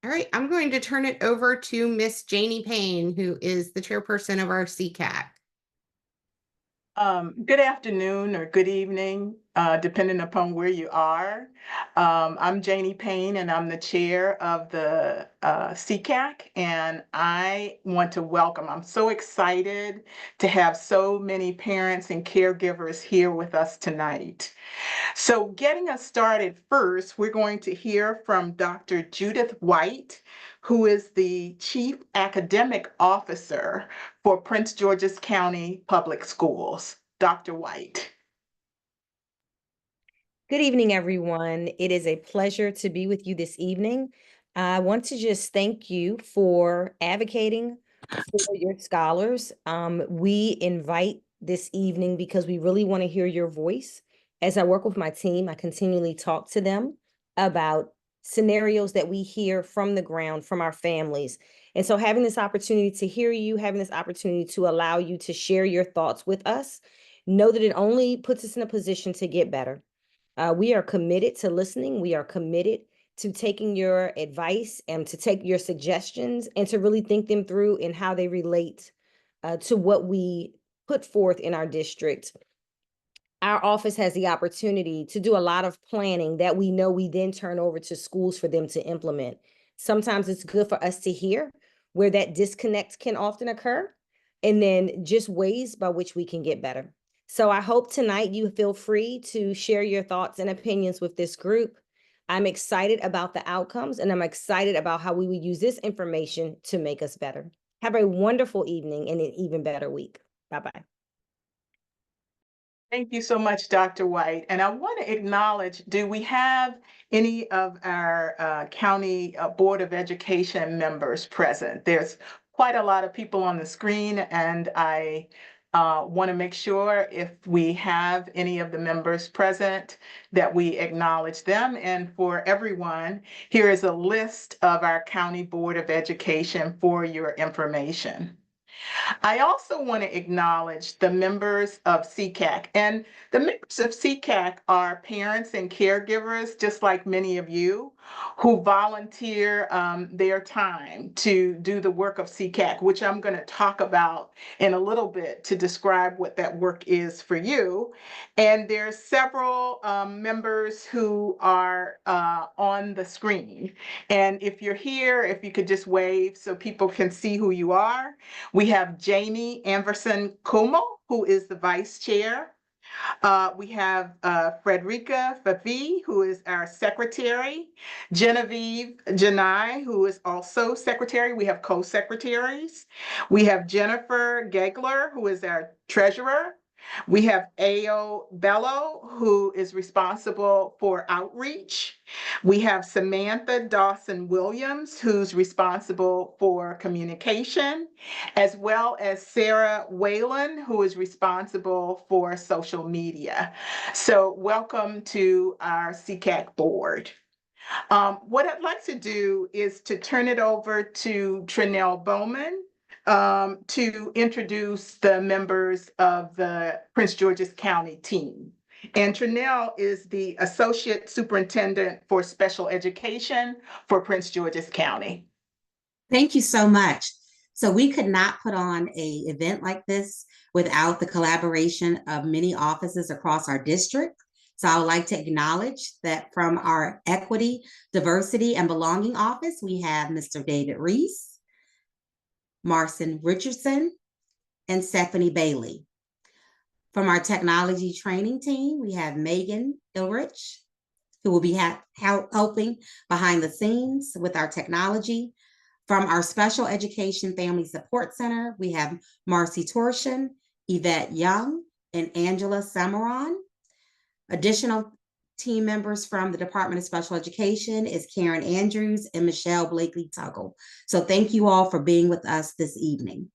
All right, I'm going to turn it over to Miss Janie Payne, who is the chairperson of our SECAC. Good afternoon or good evening, depending upon where you are. I'm Janie Payne, and I'm the chair of the SECAC, and I want to welcome. I'm so excited to have so many parents and caregivers here with us tonight. So getting us started first, we're going to hear from Dr. Judith White, who is the Chief Academic Officer for Prince George's County Public Schools. Dr. White. Good evening, everyone. It is a pleasure to be with you this evening. I want to just thank you for advocating for your scholars. We invite this evening because we really want to hear your voice. As I work with my team, I continually talk to them about scenarios that we hear from the ground, from our families. And so having this opportunity to hear you, having this opportunity to allow you to share your thoughts with us, know that it only puts us in a position to get better. We are committed to listening. We are committed to taking your advice and to take your suggestions and to really think them through and how they relate to what we put forth in our district. Our office has the opportunity to do a lot of planning that we know we then turn over to schools for them to implement. Sometimes it's good for us to hear where that disconnect can often occur, and then just ways by which we can get better. So I hope tonight you feel free to share your thoughts and opinions with this group. I'm excited about the outcomes, and I'm excited about how we will use this information to make us better. Have a wonderful evening and an even better week. Bye-bye. Thank you so much, Dr. White. And I want to acknowledge, do we have any of our county Board of Education members present? There's quite a lot of people on the screen, and I want to make sure if we have any of the members present that we acknowledge them. And for everyone, here is a list of our County Board of Education for your information. I also want to acknowledge the members of SECAC. And the members of SECAC are parents and caregivers, just like many of you, who volunteer their time to do the work of SECAC, which I'm going to talk about in a little bit to describe what that work is for you. And there's several members who are on the screen. And if you're here, if you could just wave so people can see who you are. We have Jamie Anderson Como, who is the vice chair. We have Frederica Favi, who is our secretary. Genevieve Janai, who is also secretary. We have co-secretaries. We have Jennifer Gegler, who is our treasurer. We have Ao Bello, who is responsible for outreach. We have Samantha Dawson Williams, who's responsible for communication, as well as Sarah Whalen, who is responsible for social media. So welcome to our SECAC board. What I'd like to do is to turn it over to Trinell Bowman to introduce the members of the Prince George's County team. And Trinell is the Associate Superintendent for Special Education for Prince George's County. Thank you so much. So we could not put on an event like this without the collaboration of many offices across our district. So I would like to acknowledge that from our Equity, Diversity, and Belonging Office, we have Mr. David Reese, Marcin Richardson, and Stephanie Bailey. From our technology training team, we have Megan Ilrich, who will be helping behind the scenes with our technology. From our Special Education Family Support Center, we have Marcy Torshin, Yvette Young, and Angela Samaron. Additional team members from the Department of Special Education is Karen Andrews and Michelle Blakely Tuggle. So thank you all for being with us this evening.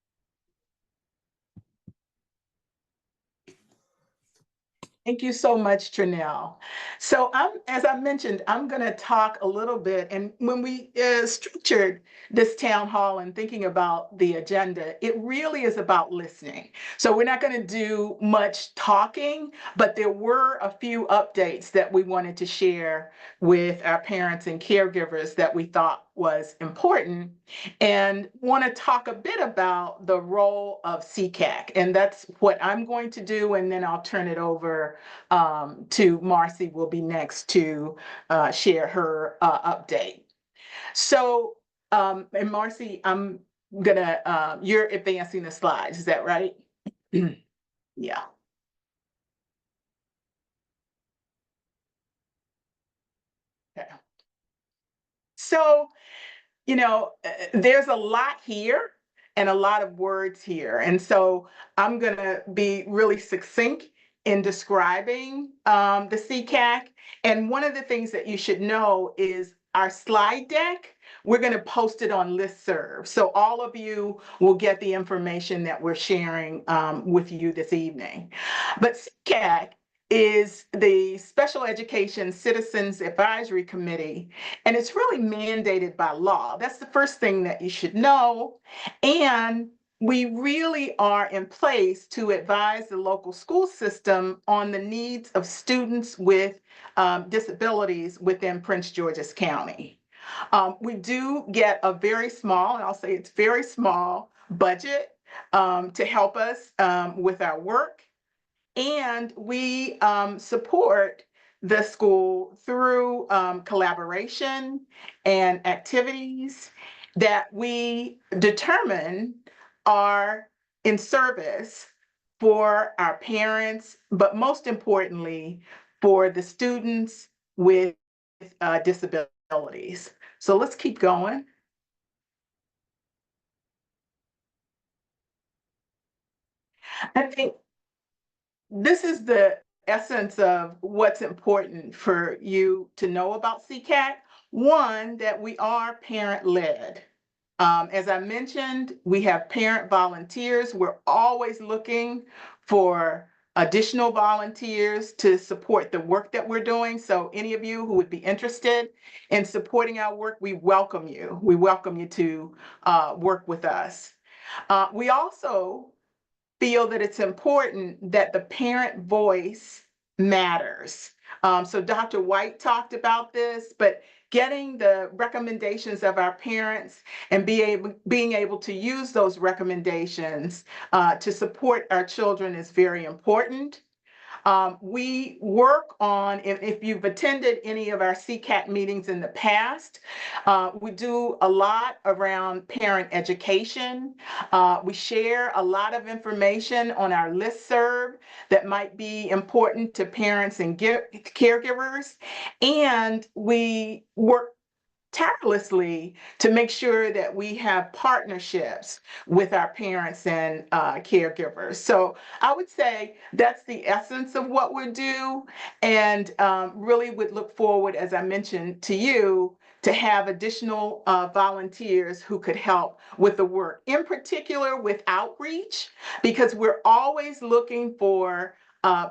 Thank you so much, Trinell. So as I mentioned, I'm going to talk a little bit, and when we structured this town hall and thinking about the agenda, it really is about listening. So we're not going to do much talking, but there were a few updates that we wanted to share with our parents and caregivers that we thought was important, and want to talk a bit about the role of SECAC. And that's what I'm going to do, and then I'll turn it over to Marcy will be next to share her update. So, and Marcy, I'm gonna, you're advancing the slides, is that right? Yeah. Okay. So, there's a lot here and a lot of words here. And so I'm going to be really succinct in describing the SECAC. And one of the things that you should know is our slide deck, we're going to post it on listserv. So all of you will get the information that we're sharing with you this evening. But SECAC is the Special Education Citizens Advisory Committee, and it's really mandated by law. That's the first thing that you should know. And we really are in place to advise the local school system on the needs of students with disabilities within Prince George's County. We do get a very small, and I'll say it's very small, budget to help us with our work. And we support the school through collaboration and activities that we determine are in service for our parents, but most importantly, for the students with disabilities. So let's keep going. I think this is the essence of what's important for you to know about SECAC. One, that we are parent-led. As I mentioned, we have parent volunteers. We're always looking for additional volunteers to support the work that we're doing. So any of you who would be interested in supporting our work, we welcome you. We welcome you to work with us. We also feel that it's important that the parent voice matters. So Dr. White talked about this, but getting the recommendations of our parents and being able to use those recommendations to support our children is very important. We work on, if you've attended any of our SECAC meetings in the past, we do a lot around parent education. We share a lot of information on our listserv that might be important to parents and caregivers. And we work tirelessly to make sure that we have partnerships with our parents and caregivers. So I would say that's the essence of what we do, and really would look forward, as I mentioned to you, to have additional volunteers who could help with the work, in particular with outreach, because we're always looking for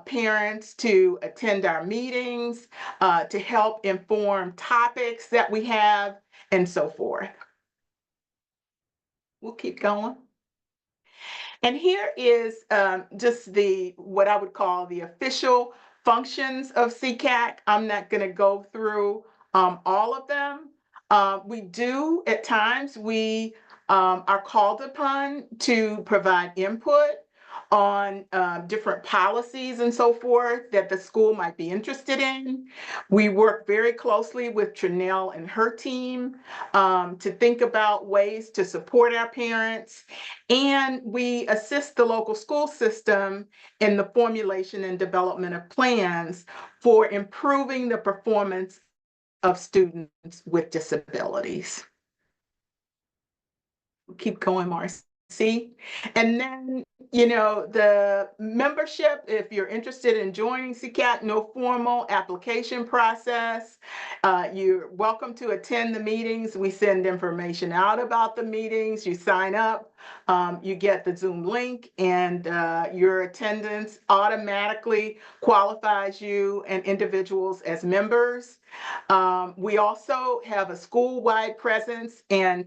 parents to attend our meetings, to help inform topics that we have, and so forth. We'll keep going. And here is just what I would call the official functions of SECAC. I'm not going to go through all of them. We do, at times, we are called upon to provide input on different policies and so forth that the school might be interested in. We work very closely with Trinell and her team to think about ways to support our parents. And we assist the local school system in the formulation and development of plans for improving the performance of students with disabilities. Keep going, Marcy. And then The membership, if you're interested in joining SECAC, no formal application process. You're welcome to attend the meetings. We send information out about the meetings. You sign up, you get the Zoom link, and your attendance automatically qualifies you and individuals as members. We also have a school-wide presence, and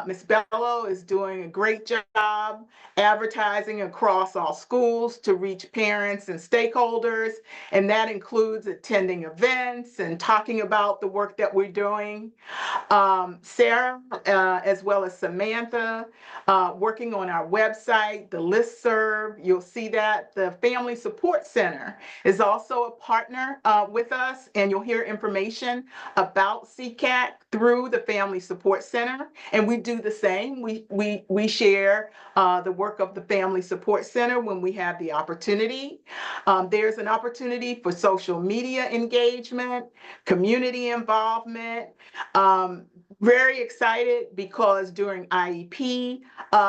Ms. Bello is doing a great job advertising across all schools to reach parents and stakeholders, and that includes attending events and talking about the work that we're doing. Sarah, as well as Samantha, working on our website, the listserv. You'll see that the Family Support Center is also a partner with us, and you'll hear information about SECAC through the Family Support Center. And we do the same. We share the work of the Family Support Center when we have the opportunity. There's an opportunity for social media engagement, community involvement. Very excited because during IEP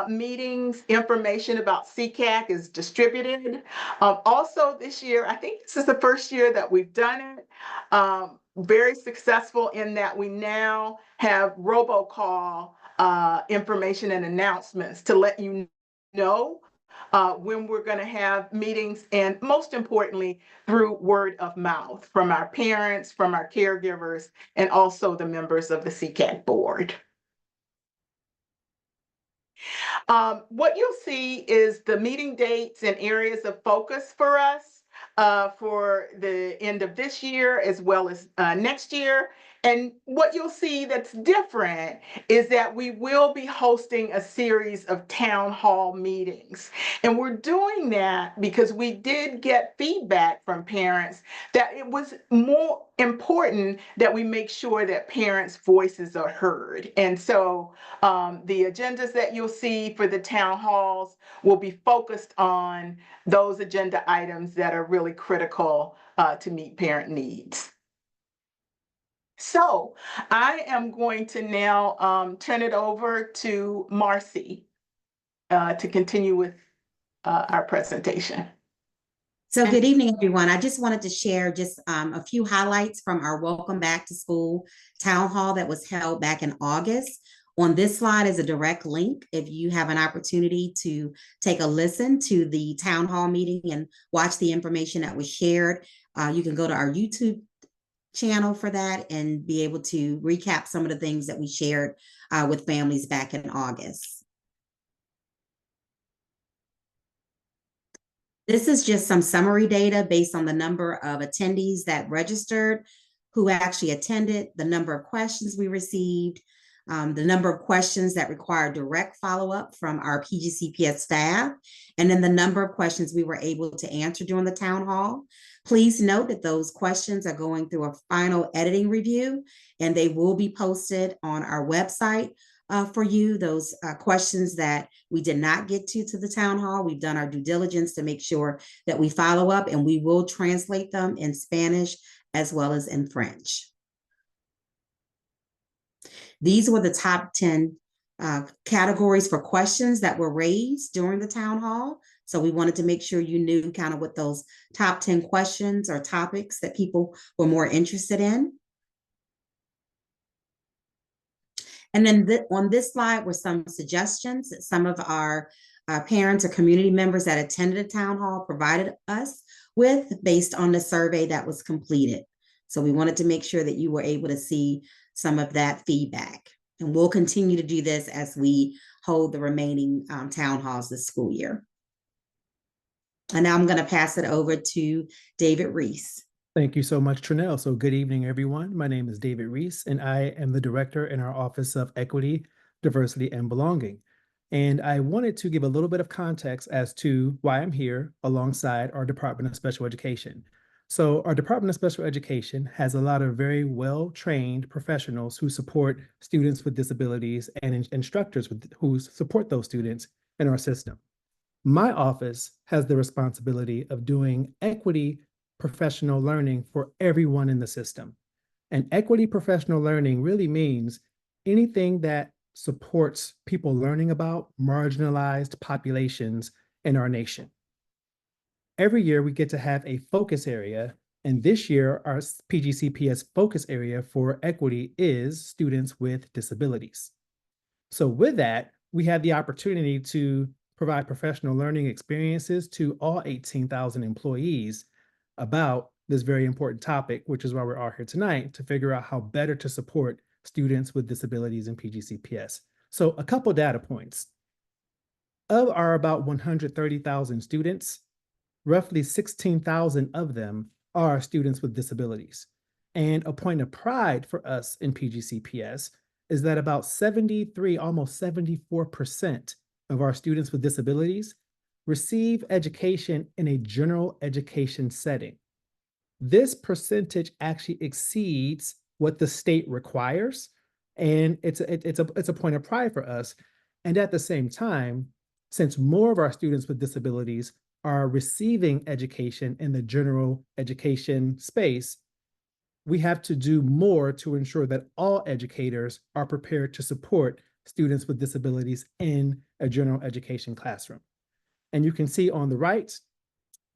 meetings, information about SECAC is distributed. Also this year, I think this is the first year that we've done it. Very successful in that we now have robocall information and announcements to let you know when we're going to have meetings, and most importantly, through word of mouth from our parents, from our caregivers, and also the members of the SECAC board. What you'll see is the meeting dates and areas of focus for us for the end of this year as well as next year. And what you'll see that's different is that we will be hosting a series of town hall meetings. And we're doing that because we did get feedback from parents that it was more important that we make sure that parents' voices are heard. And so the agendas that you'll see for the town halls will be focused on those agenda items that are really critical to meet parent needs. So I am going to now turn it over to Marcy to continue with our presentation. So good evening, everyone. I just wanted to share just a few highlights from our Welcome Back to School Town Hall that was held back in August. On this slide is a direct link. If you have an opportunity to take a listen to the town hall meeting and watch the information that was shared, you can go to our YouTube channel for that and be able to recap some of the things that we shared with families back in August. This is just some summary data based on the number of attendees that registered, who actually attended, the number of questions we received, the number of questions that required direct follow-up from our PGCPS staff, and then the number of questions we were able to answer during the town hall. Please note that those questions are going through a final editing review, and they will be posted on our website for you. Those questions that we did not get to the town hall, we've done our due diligence to make sure that we follow up, and we will translate them in Spanish as well as in French. These were the top 10 categories for questions that were raised during the town hall. So we wanted to make sure you knew kind of what those top 10 questions or topics that people were more interested in. And then on this slide were some suggestions that some of our parents or community members that attended the town hall provided us with based on the survey that was completed. So we wanted to make sure that you were able to see some of that feedback. And we'll continue to do this as we hold the remaining town halls this school year. And now I'm going to pass it over to David Reese. Thank you so much, Trinell. So good evening, everyone. My name is David Reese, and I am the director in our Office of Equity, Diversity, and Belonging. And I wanted to give a little bit of context as to why I'm here alongside our Department of Special Education. So our Department of Special Education has a lot of very well-trained professionals who support students with disabilities and instructors who support those students in our system. My office has the responsibility of doing equity professional learning for everyone in the system. And equity professional learning really means anything that supports people learning about marginalized populations in our nation. Every year we get to have a focus area, and this year our PGCPS focus area for equity is students with disabilities. So with that, we had the opportunity to provide professional learning experiences to all 18,000 employees about this very important topic, which is why we're all here tonight, to figure out how better to support students with disabilities in PGCPS. So a couple data points. Of our about 130,000 students, roughly 16,000 of them are students with disabilities. And a point of pride for us in PGCPS is that about 73, almost 74% of our students with disabilities receive education in a general education setting. This percentage actually exceeds what the state requires, and it's a point of pride for us. And at the same time, since more of our students with disabilities are receiving education in the general education space, we have to do more to ensure that all educators are prepared to support students with disabilities in a general education classroom. And you can see on the right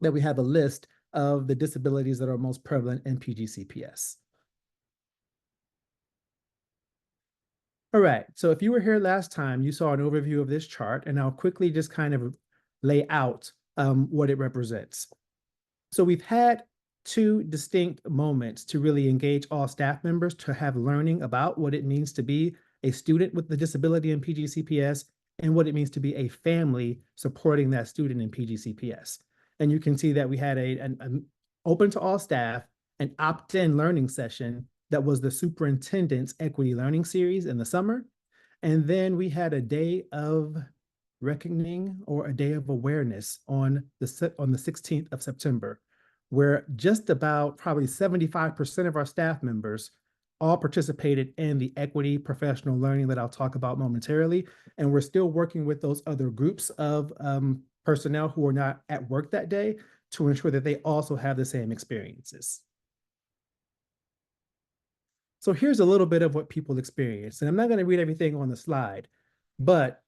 that we have a list of the disabilities that are most prevalent in PGCPS. All right, so if you were here last time, you saw an overview of this chart, and I'll quickly just kind of lay out what it represents. So we've had two distinct moments to really engage all staff members to have learning about what it means to be a student with the disability in PGCPS and what it means to be a family supporting that student in PGCPS. And you can see that we had an open to all staff, an opt-in learning session that was the superintendent's equity learning series in the summer. And then we had a day of reckoning or a day of awareness on the 16th of September, where just about probably 75% of our staff members all participated in the equity professional learning that I'll talk about momentarily. And we're still working with those other groups of personnel who are not at work that day to ensure that they also have the same experiences. So here's a little bit of what people experienced, and I'm not going to read everything on the slide, but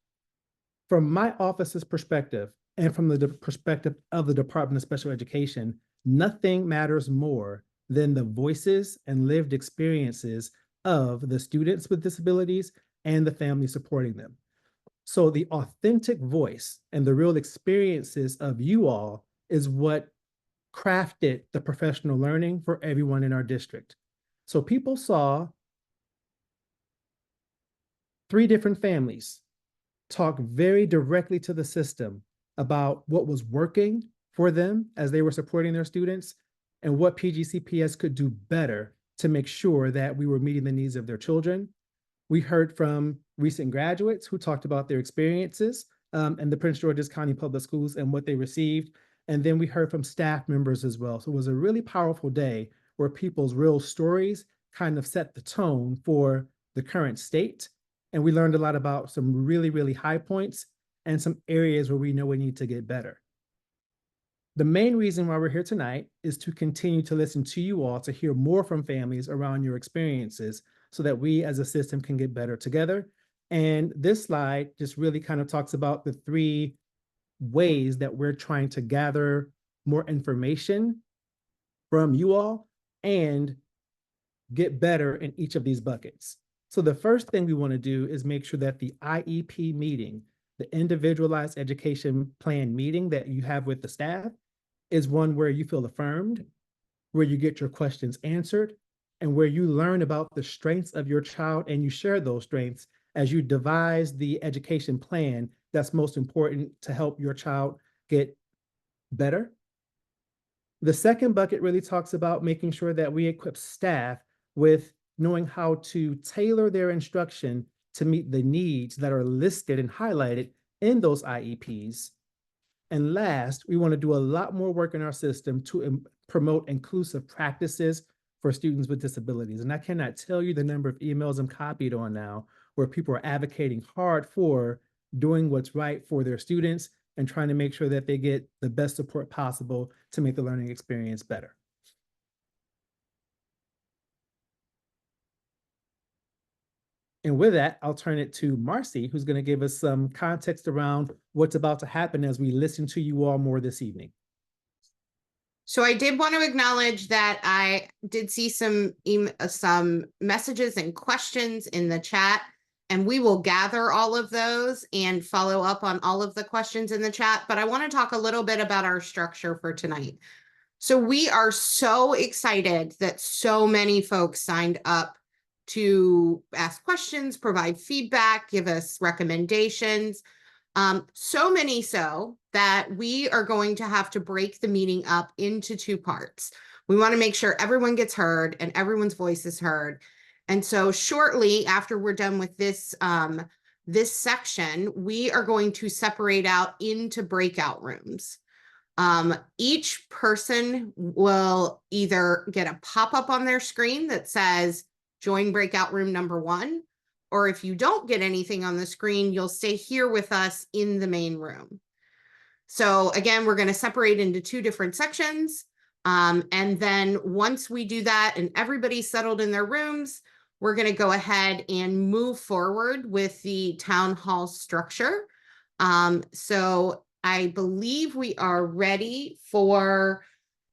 from my office's perspective and from the perspective of the Department of Special Education, nothing matters more than the voices and lived experiences of the students with disabilities and the family supporting them. So the authentic voice and the real experiences of you all is what crafted the professional learning for everyone in our district. So people saw 3 different families talk very directly to the system about what was working for them as they were supporting their students and what PGCPS could do better to make sure that we were meeting the needs of their children. We heard from recent graduates who talked about their experiences in the Prince George's County Public Schools and what they received. And then we heard from staff members as well. So it was a really powerful day where people's real stories kind of set the tone for the current state. And we learned a lot about some really, really high points and some areas where we know we need to get better. The main reason why we're here tonight is to continue to listen to you all, to hear more from families around your experiences so that we as a system can get better together. And this slide just really kind of talks about the 3 ways that we're trying to gather more information from you all and get better in each of these buckets. So the first thing we want to do is make sure that the IEP meeting, the individualized education plan meeting that you have with the staff, is one where you feel affirmed, where you get your questions answered, and where you learn about the strengths of your child and you share those strengths as you devise the education plan that's most important to help your child get better. The second bucket really talks about making sure that we equip staff with knowing how to tailor their instruction to meet the needs that are listed and highlighted in those IEPs. And last, we want to do a lot more work in our system to promote inclusive practices for students with disabilities. And I cannot tell you the number of emails I'm copied on now where people are advocating hard for doing what's right for their students and trying to make sure that they get the best support possible to make the learning experience better. And with that, I'll turn it to Marcy, who's going to give us some context around what's about to happen as we listen to you all more this evening. So I did want to acknowledge that I did see some messages and questions in the chat, and we will gather all of those and follow up on all of the questions in the chat. But I want to talk a little bit about our structure for tonight. So we are so excited that so many folks signed up to ask questions, provide feedback, give us recommendations. So many so that we are going to have to break the meeting up into two parts. We want to make sure everyone gets heard and everyone's voice is heard. And so shortly after we're done with this, this section, we are going to separate out into breakout rooms. Each person will either get a pop-up on their screen that says, join breakout room number 1, or if you don't get anything on the screen, you'll stay here with us in the main room. So again, we're going to separate into 2 different sections. And then once we do that and everybody's settled in their rooms, we're going to go ahead and move forward with the town hall structure. So I believe we are ready for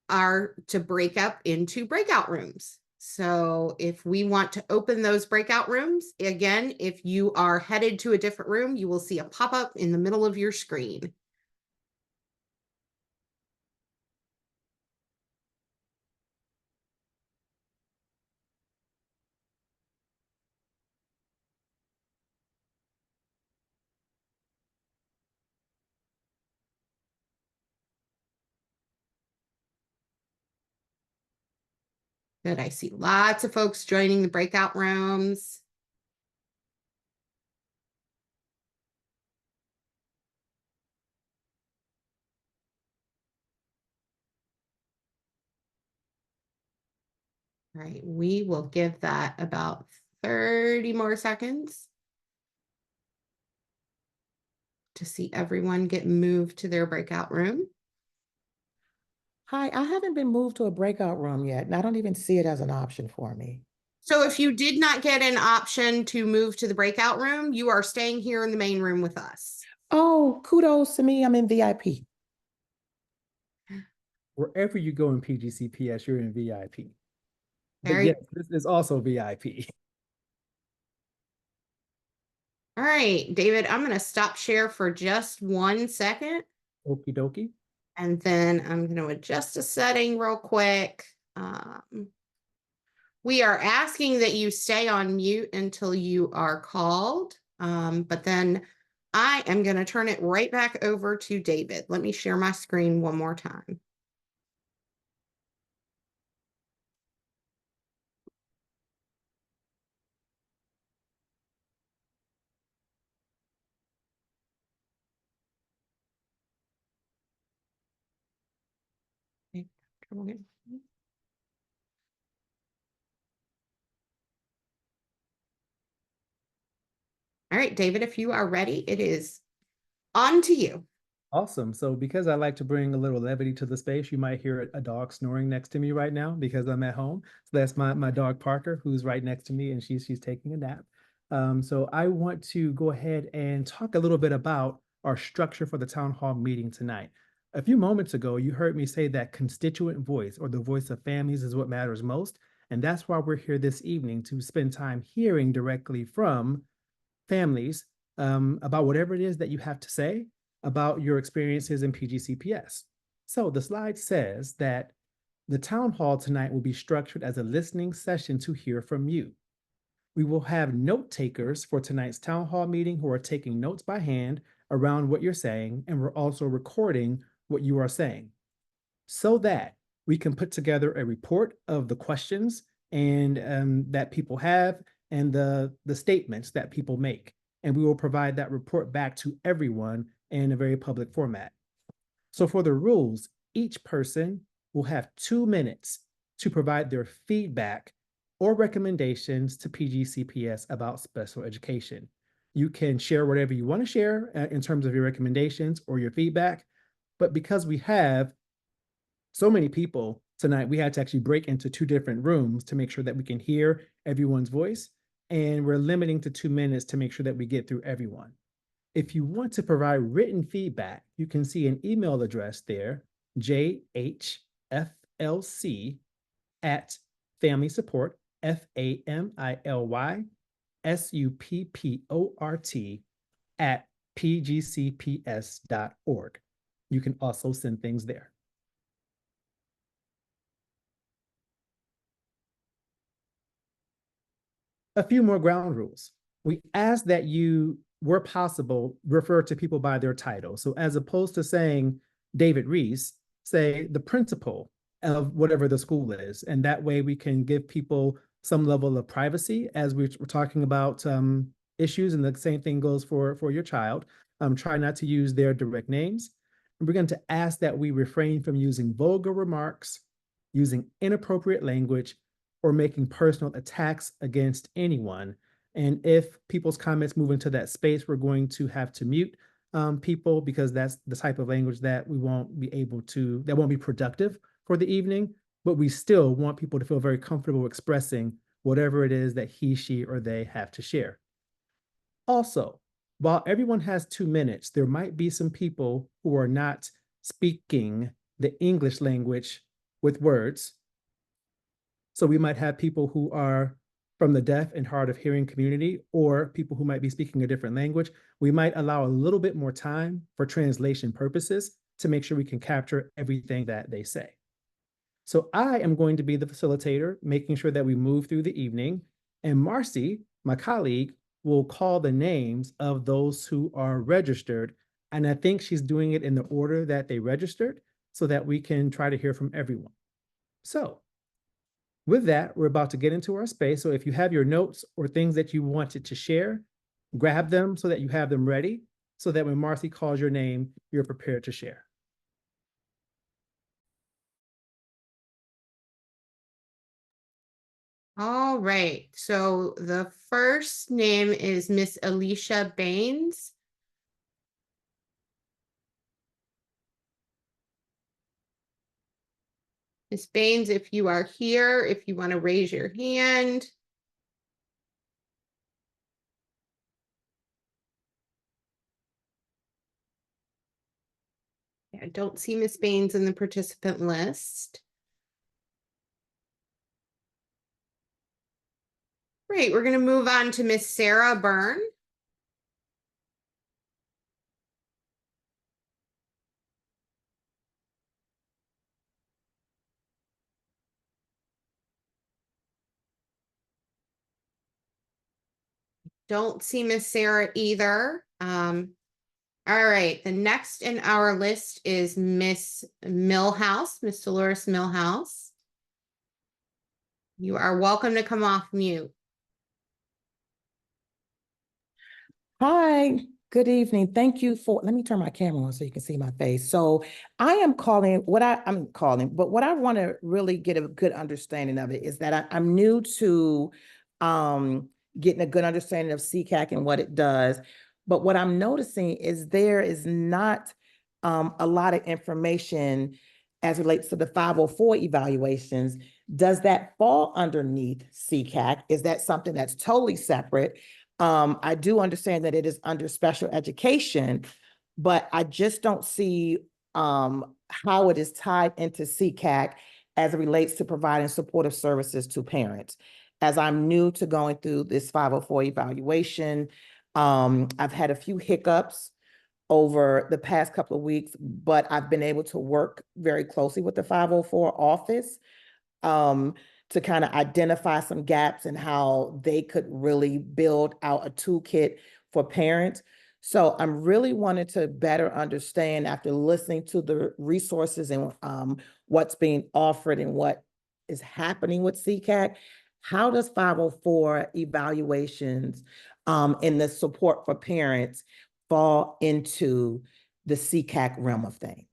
to break up into breakout rooms. So if we want to open those breakout rooms, again, if you are headed to a different room, you will see a pop-up in the middle of your screen. Good, I see lots of folks joining the breakout rooms. All right, we will give that about 30 more seconds to see everyone get moved to their breakout room. Hi, I haven't been moved to a breakout room yet, and I don't even see it as an option for me. So if you did not get an option to move to the breakout room, you are staying here in the main room with us. Oh, kudos to me. I'm in VIP. Wherever you go in PGCPS, you're in VIP. But Very- yes, this is also VIP. All right, David, I'm going to stop share for just 1 second. Okie dokie. And then I'm going to adjust a setting real quick. We are asking that you stay on mute until you are called. But then I am going to turn it right back over to David. Let me share my screen one more time. All right, David, if you are ready, it is on to you. Awesome. So because I like to bring a little levity to the space, you might hear a dog snoring next to me right now because I'm at home. So that's my dog Parker, who's right next to me, and she's taking a nap. So I want to go ahead and talk a little bit about our structure for the town hall meeting tonight. A few moments ago, you heard me say that constituent voice, or the voice of families, is what matters most. And that's why we're here this evening, to spend time hearing directly from families about whatever it is that you have to say about your experiences in PGCPS. So the slide says that the town hall tonight will be structured as a listening session to hear from you. We will have note takers for tonight's town hall meeting who are taking notes by hand around what you're saying, and we're also recording what you are saying so that we can put together a report of the questions and that people have and the statements that people make. And we will provide that report back to everyone in a very public format. So for the rules, each person will have 2 minutes to provide their feedback or recommendations to PGCPS about special education. You can share whatever you want to share in terms of your recommendations or your feedback, but because we have so many people tonight, we had to actually break into 2 different rooms to make sure that we can hear everyone's voice. and we're limiting to 2 minutes to make sure that we get through everyone. If you want to provide written feedback, you can see an email address there, jhflc@family family support@pgcps.org. You can also send things there. A few more ground rules. We ask that you, where possible, refer to people by their title. So as opposed to saying David Reese, say the principal of whatever the school is. And that way we can give people some level of privacy as we're talking about issues. And the same thing goes for your child. Try not to use their direct names. And we're going to ask that we refrain from using vulgar remarks, using inappropriate language, or making personal attacks against anyone. And if people's comments move into that space, we're going to have to mute people, because that's the type of language that we won't be able to, that won't be productive for the evening, but we still want people to feel very comfortable expressing whatever it is that he, she, or they have to share. Also, while everyone has 2 minutes, there might be some people who are not speaking the English language with words. So we might have people who are from the deaf and hard of hearing community, or people who might be speaking a different language. We might allow a little bit more time for translation purposes to make sure we can capture everything that they say. So I am going to be the facilitator, making sure that we move through the evening, and Marcy, my colleague, will call the names of those who are registered. And I think she's doing it in the order that they registered so that we can try to hear from everyone. So with that, we're about to get into our space. So if you have your notes or things that you wanted to share, grab them so that you have them ready, so that when Marcy calls your name, you're prepared to share. All right, so the first name is Miss Alicia Baines. Miss Baines, if you are here, if you want to raise your hand. I don't see Miss Baines in the participant list. Great, we're going to move on to Miss Sarah Byrne. Don't see Miss Sarah either. All right, the next in our list is Miss Millhouse, Miss Dolores Millhouse. You are welcome to come off mute. Hi, good evening. Thank you for, let me turn my camera on so you can see my face. So I am calling, what I want to really get a good understanding of it is that I'm new to getting a good understanding of SECAC and what it does. But what I'm noticing is there is not a lot of information as relates to the 504 evaluations. Does that fall underneath SECAC? Is that something that's totally separate? I do understand that it is under special education, but I just don't see how it is tied into SECAC as it relates to providing supportive services to parents. As I'm new to going through this 504 evaluation, I've had a few hiccups over the past couple of weeks, but I've been able to work very closely with the 504 office to kind of identify some gaps in how they could really build out a toolkit for parents. So I'm really wanting to better understand, after listening to the resources and what's being offered and what is happening with SECAC, how does 504 evaluations and the support for parents fall into the SECAC realm of things?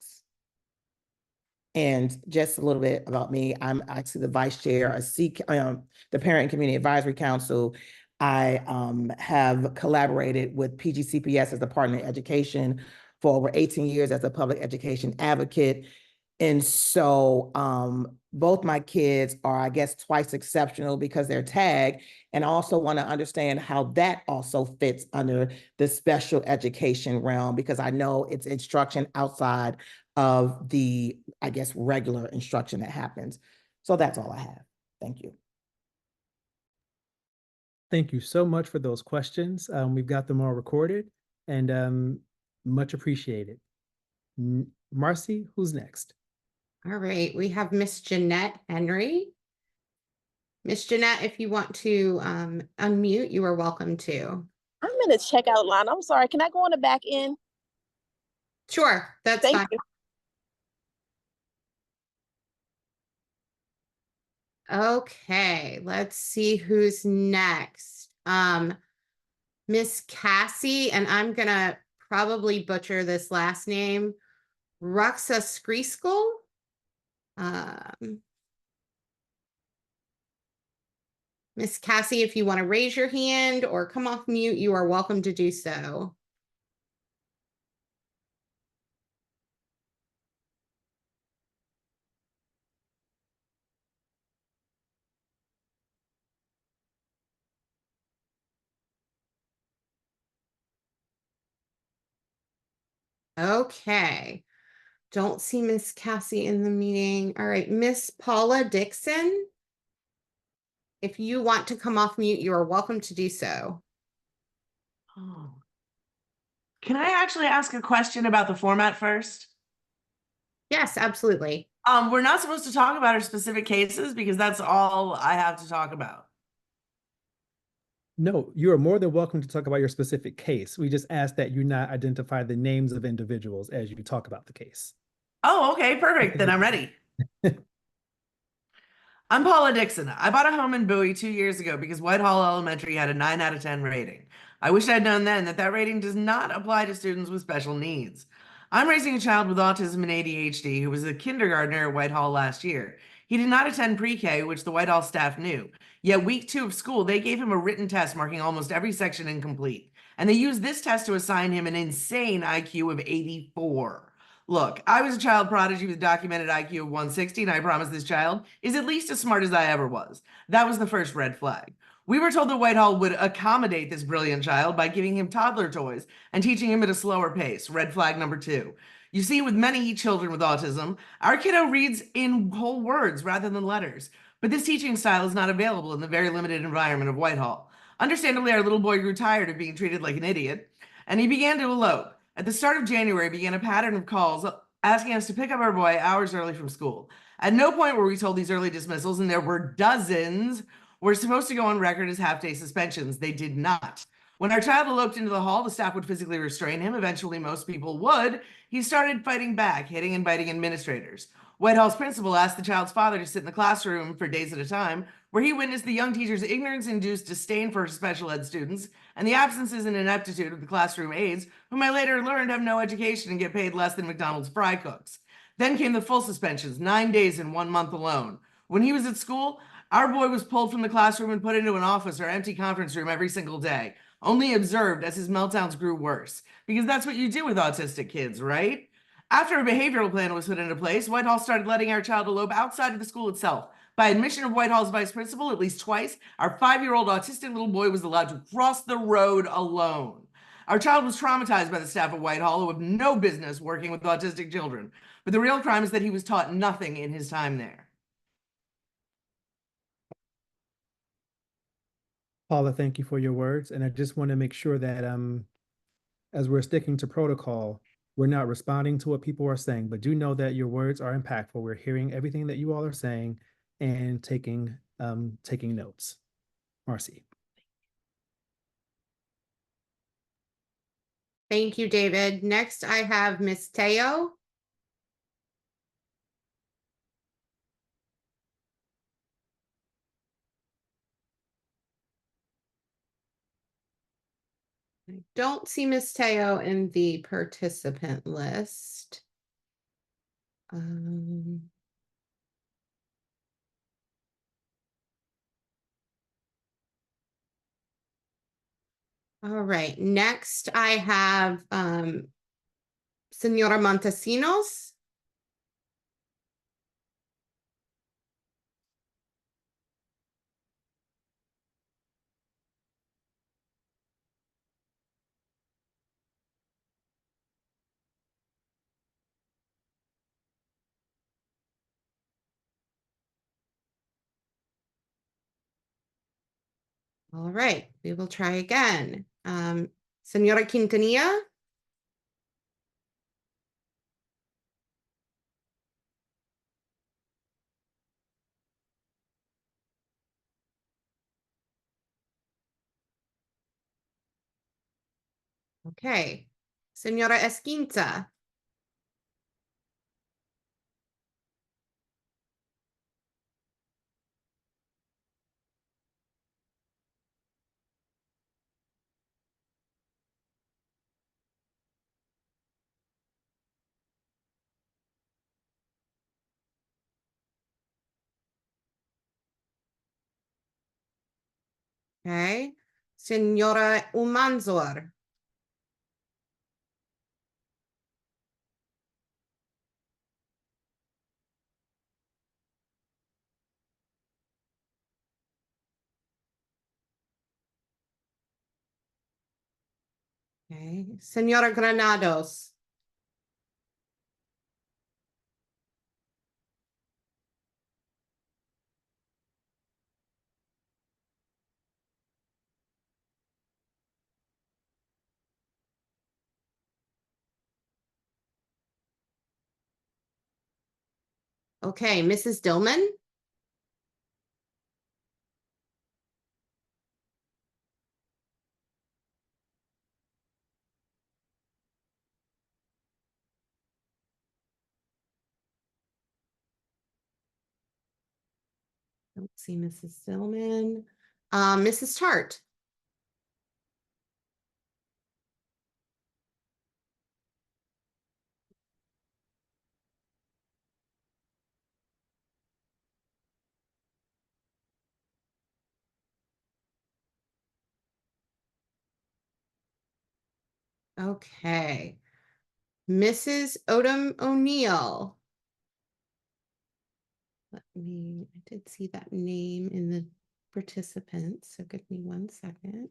And just a little bit about me, I'm actually the vice chair of the Parent and Community Advisory Council. I have collaborated with PGCPS as a partner in education for over 18 years as a public education advocate. And so both my kids are, I guess, twice exceptional because they're tagged, and also want to understand how that also fits under the special education realm, because I know it's instruction outside of the, I guess, regular instruction that happens. So that's all I have. Thank you. Thank you so much for those questions. We've got them all recorded and much appreciated. Marcy, who's next? All right, we have Miss Jeanette Henry. Miss Jeanette, if you want to unmute, you are welcome to. I'm in the checkout line. I'm sorry. Can I go on the back end? Sure, that's Thank fine. you. Okay, let's see who's next. Miss Cassie, and I'm gonna probably butcher this last name, Ruxa Skriskal. Miss Cassie, if you want to raise your hand or come off mute, you are welcome to do so. Okay. Don't see Miss Cassie in the meeting. All right, Miss Paula Dixon. If you want to come off mute, you are welcome to do so. Oh. Can I actually ask a question about the format first? Yes, absolutely. We're not supposed to talk about our specific cases because that's all I have to talk about. No, you are more than welcome to talk about your specific case. We just ask that you not identify the names of individuals as you talk about the case. Oh, okay, perfect. Then I'm ready. I'm Paula Dixon. I bought a home in Bowie 2 years ago because Whitehall Elementary had a 9 out of 10 rating. I wish I'd known then that that rating does not apply to students with special needs. I'm raising a child with autism and ADHD who was a kindergartner at Whitehall last year. He did not attend pre-K, which the Whitehall staff knew. Yet week 2 of school, they gave him a written test marking almost every section incomplete. And they used this test to assign him an insane IQ of 84. Look, I was a child prodigy with documented IQ of 160, and I promise this child is at least as smart as I ever was. That was the first red flag. We were told that Whitehall would accommodate this brilliant child by giving him toddler toys and teaching him at a slower pace. Red flag number 2. You see, with many children with autism, our kiddo reads in whole words rather than letters. But this teaching style is not available in the very limited environment of Whitehall. Understandably, our little boy grew tired of being treated like an idiot, and he began to elope. At the start of January, began a pattern of calls asking us to pick up our boy hours early from school. At no point were we told these early dismissals, and there were dozens, were supposed to go on record as half-day suspensions. They did not. When our child eloped into the hall, the staff would physically restrain him. Eventually, most people would. He started fighting back, hitting and biting administrators. Whitehall's principal asked the child's father to sit in the classroom for days at a time, where he witnessed the young teacher's ignorance-induced disdain for special ed students and the absences and ineptitude of the classroom aides, whom I later learned have no education and get paid less than McDonald's fry cooks. Then came the full suspensions, 9 days in 1 month alone. When he was at school, our boy was pulled from the classroom and put into an office or empty conference room every single day, only observed as his meltdowns grew worse, because that's what you do with autistic kids, right? After a behavioral plan was put into place, Whitehall started letting our child elope outside of the school itself. By admission of Whitehall's vice principal, at least twice, our 5-year-old autistic little boy was allowed to cross the road alone. Our child was traumatized by the staff at Whitehall, who have no business working with autistic children. But the real crime is that he was taught nothing in his time there. Paula, thank you for your words. And I just want to make sure that as we're sticking to protocol, we're not responding to what people are saying, but do know that your words are impactful. We're hearing everything that you all are saying and taking notes. Marcy. Thank you, David. Next, I have Miss Teo. I don't see Miss Teo in the participant list. All right, next I have Senora Montesinos. All right, we will try again. Senora Quintanilla? Okay. Senora Esquinta? Okay. Senora Umanzor? Okay. Senora Granados? Okay, Mrs. Dillman? Don't see Mrs. Dillman. Mrs. Tart? Okay. Mrs. Odom O'Neill? I did see that name in the participants, so give me 1 second.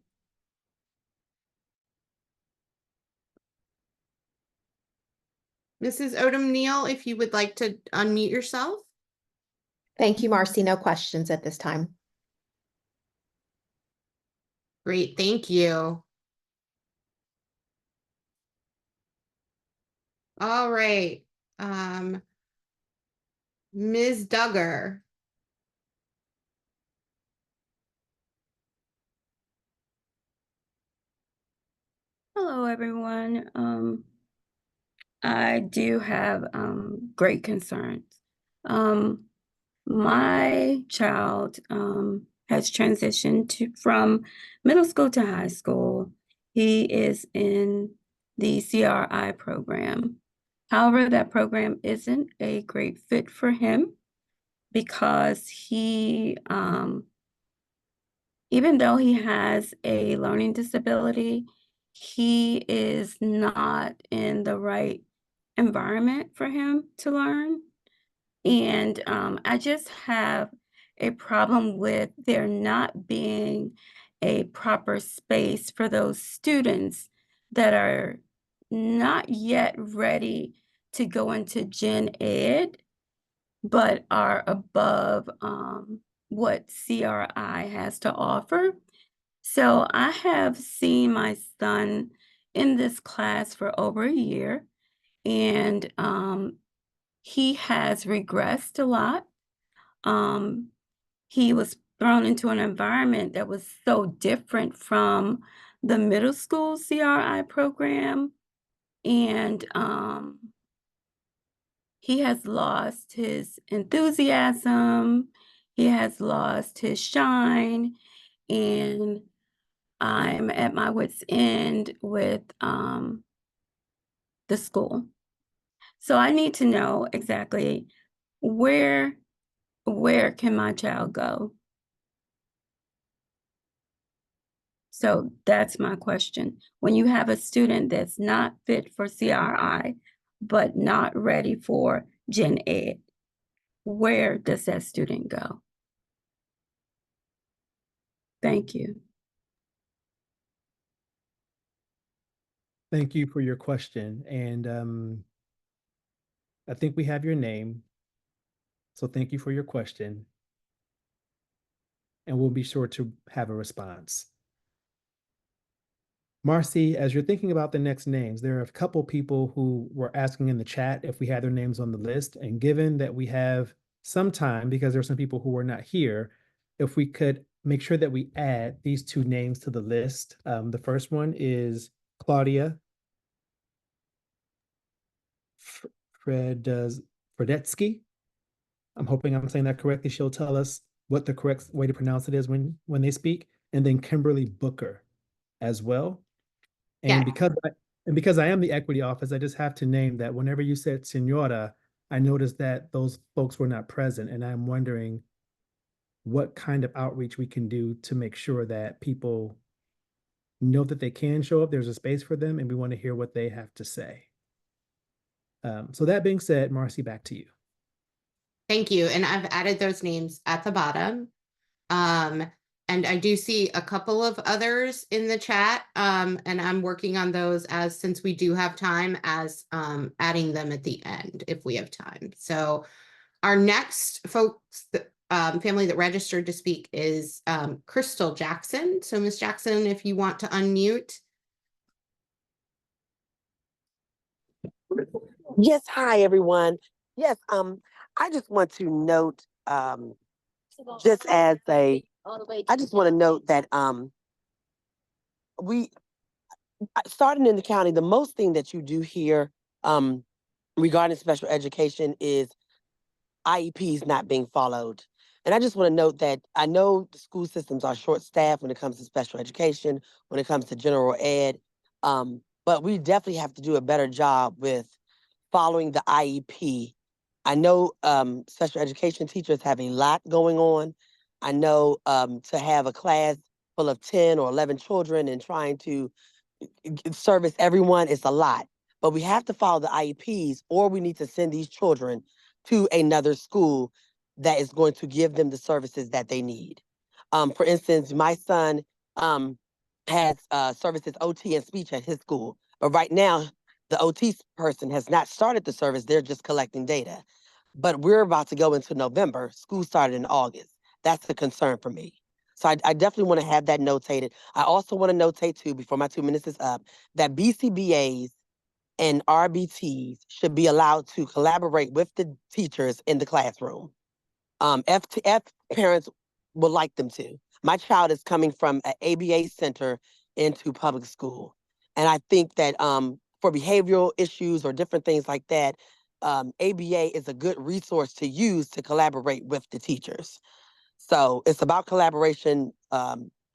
Mrs. Odom Neal, if you would like to unmute yourself. Thank you, Marcy. No questions at this time. Great, thank you. All right. Ms. Duggar. Hello, everyone. I do have great concerns. My child has transitioned from middle school to high school. He is in the CRI program. However, that program isn't a great fit for him because he, even though he has a learning disability, he is not in the right environment for him to learn. And I just have a problem with there not being a proper space for those students that are not yet ready to go into Gen Ed, but are above what CRI has to offer. So I have seen my son in this class for over a year, and he has regressed a lot. He was thrown into an environment that was so different from the middle school CRI program, and he has lost his enthusiasm, he has lost his shine, and I'm at my wit's end with the school. So I need to know exactly where can my child go? So that's my question. When you have a student that's not fit for CRI, but not ready for Gen Ed, where does that student go? Thank you. Thank you for your question. And I think we have your name. So thank you for your question. and we'll be sure to have a response. Marcy, as you're thinking about the next names, there are a couple people who were asking in the chat if we had their names on the list. And given that we have some time, because there are some people who were not here, if we could make sure that we add these two names to the list. The first one is Claudia Fredetsky. I'm hoping I'm saying that correctly. She'll tell us what the correct way to pronounce it is when they speak. And then Kimberly Booker as well. And because I am the equity office, I just have to name that whenever you said Senora, I noticed that those folks were not present. And I'm wondering what kind of outreach we can do to make sure that people know that they can show up, there's a space for them, and we want to hear what they have to say. So that being said, Marcy, back to you. Thank you. And I've added those names at the bottom. And I do see a couple of others in the chat, and I'm working on those since we do have time as adding them at the end if we have time. So our next folks, family that registered to speak is Crystal Jackson. So Ms. Jackson, if you want to unmute. Yes, hi everyone. Yes, I just want to note, just as a, I just want to note that starting in the county, the most thing that you do here regarding special education is IEPs not being followed. And I just want to note that I know the school systems are short-staffed when it comes to special education, when it comes to general ed, but we definitely have to do a better job with following the IEP. I know special education teachers have a lot going on. I know to have a class full of 10 or 11 children and trying to service everyone is a lot. But we have to follow the IEPs, or we need to send these children to another school that is going to give them the services that they need. For instance, my son has services OT and speech at his school, but right now the OT person has not started the service, they're just collecting data. But we're about to go into November, school started in August. That's a concern for me. So I definitely want to have that notated. I also want to notate too, before my 2 minutes is up, that BCBAs and RBTs should be allowed to collaborate with the teachers in the classroom. F parents would like them to. My child is coming from an ABA center into public school. And I think that for behavioral issues or different things like that, ABA is a good resource to use to collaborate with the teachers. So it's about collaboration,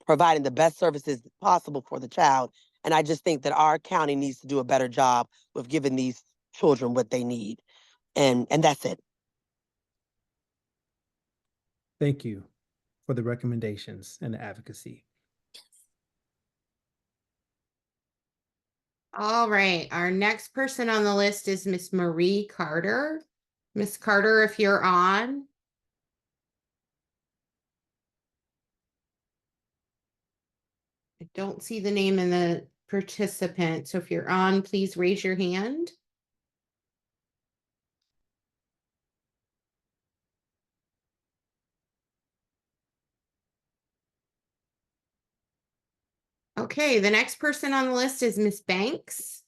providing the best services possible for the child. And I just think that our county needs to do a better job with giving these children what they need. And that's it. Thank you for the recommendations and the advocacy. All right, our next person on the list is Miss Marie Carter. Miss Carter, if you're on. I don't see the name in the participant, so if you're on, please raise your hand. Okay, the next person on the list is Miss Banks.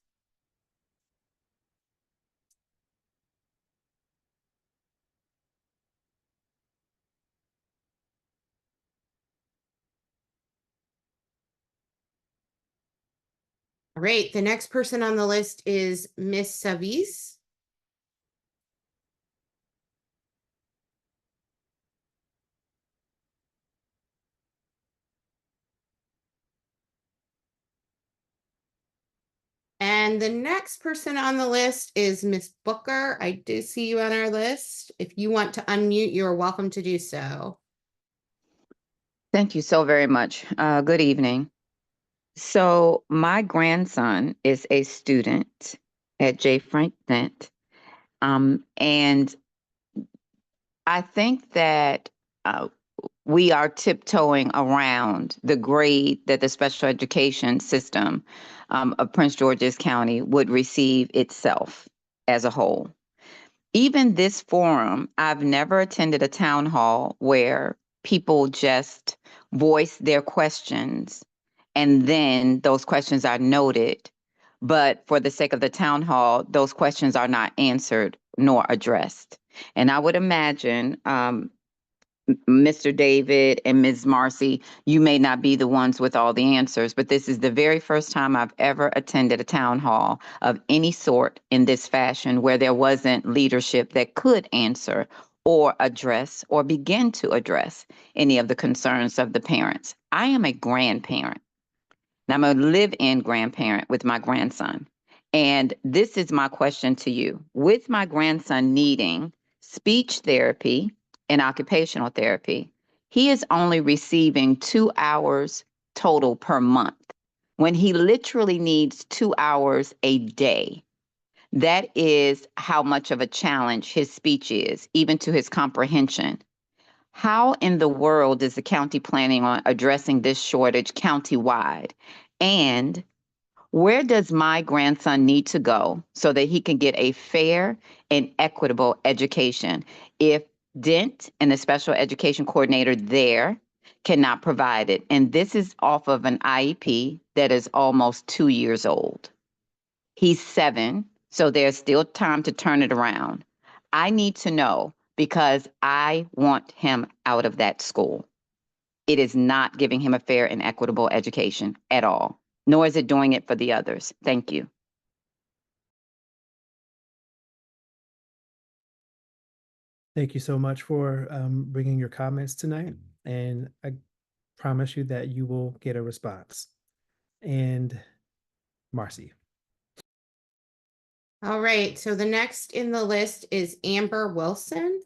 All right, the next person on the list is Miss Savis. And the next person on the list is Miss Booker. I do see you on our list. If you want to unmute, you're welcome to do so. Thank you so very much. Good evening. So my grandson is a student at J. Frank Dent. And I think that we are tiptoeing around the grade that the special education system of Prince George's County would receive itself as a whole. Even this forum, I've never attended a town hall where people just voice their questions, and then those questions are noted. But for the sake of the town hall, those questions are not answered nor addressed. And I would imagine, Mr. David and Ms. Marcy, you may not be the ones with all the answers, but this is the very first time I've ever attended a town hall of any sort in this fashion where there wasn't leadership that could answer or address or begin to address any of the concerns of the parents. I am a grandparent. Now, I'm a live-in grandparent with my grandson. And this is my question to you. With my grandson needing speech therapy and occupational therapy, he is only receiving 2 hours total per month when he literally needs 2 hours a day. That is how much of a challenge his speech is, even to his comprehension. How in the world is the county planning on addressing this shortage countywide? And where does my grandson need to go so that he can get a fair and equitable education if Dent and the special education coordinator there cannot provide it? And this is off of an IEP that is almost 2 years old. He's 7, so there's still time to turn it around. I need to know because I want him out of that school. It is not giving him a fair and equitable education at all, nor is it doing it for the others. Thank you. Thank you so much for bringing your comments tonight. And I promise you that you will get a response. And Marcy. All right, so the next in the list is Amber Wilson.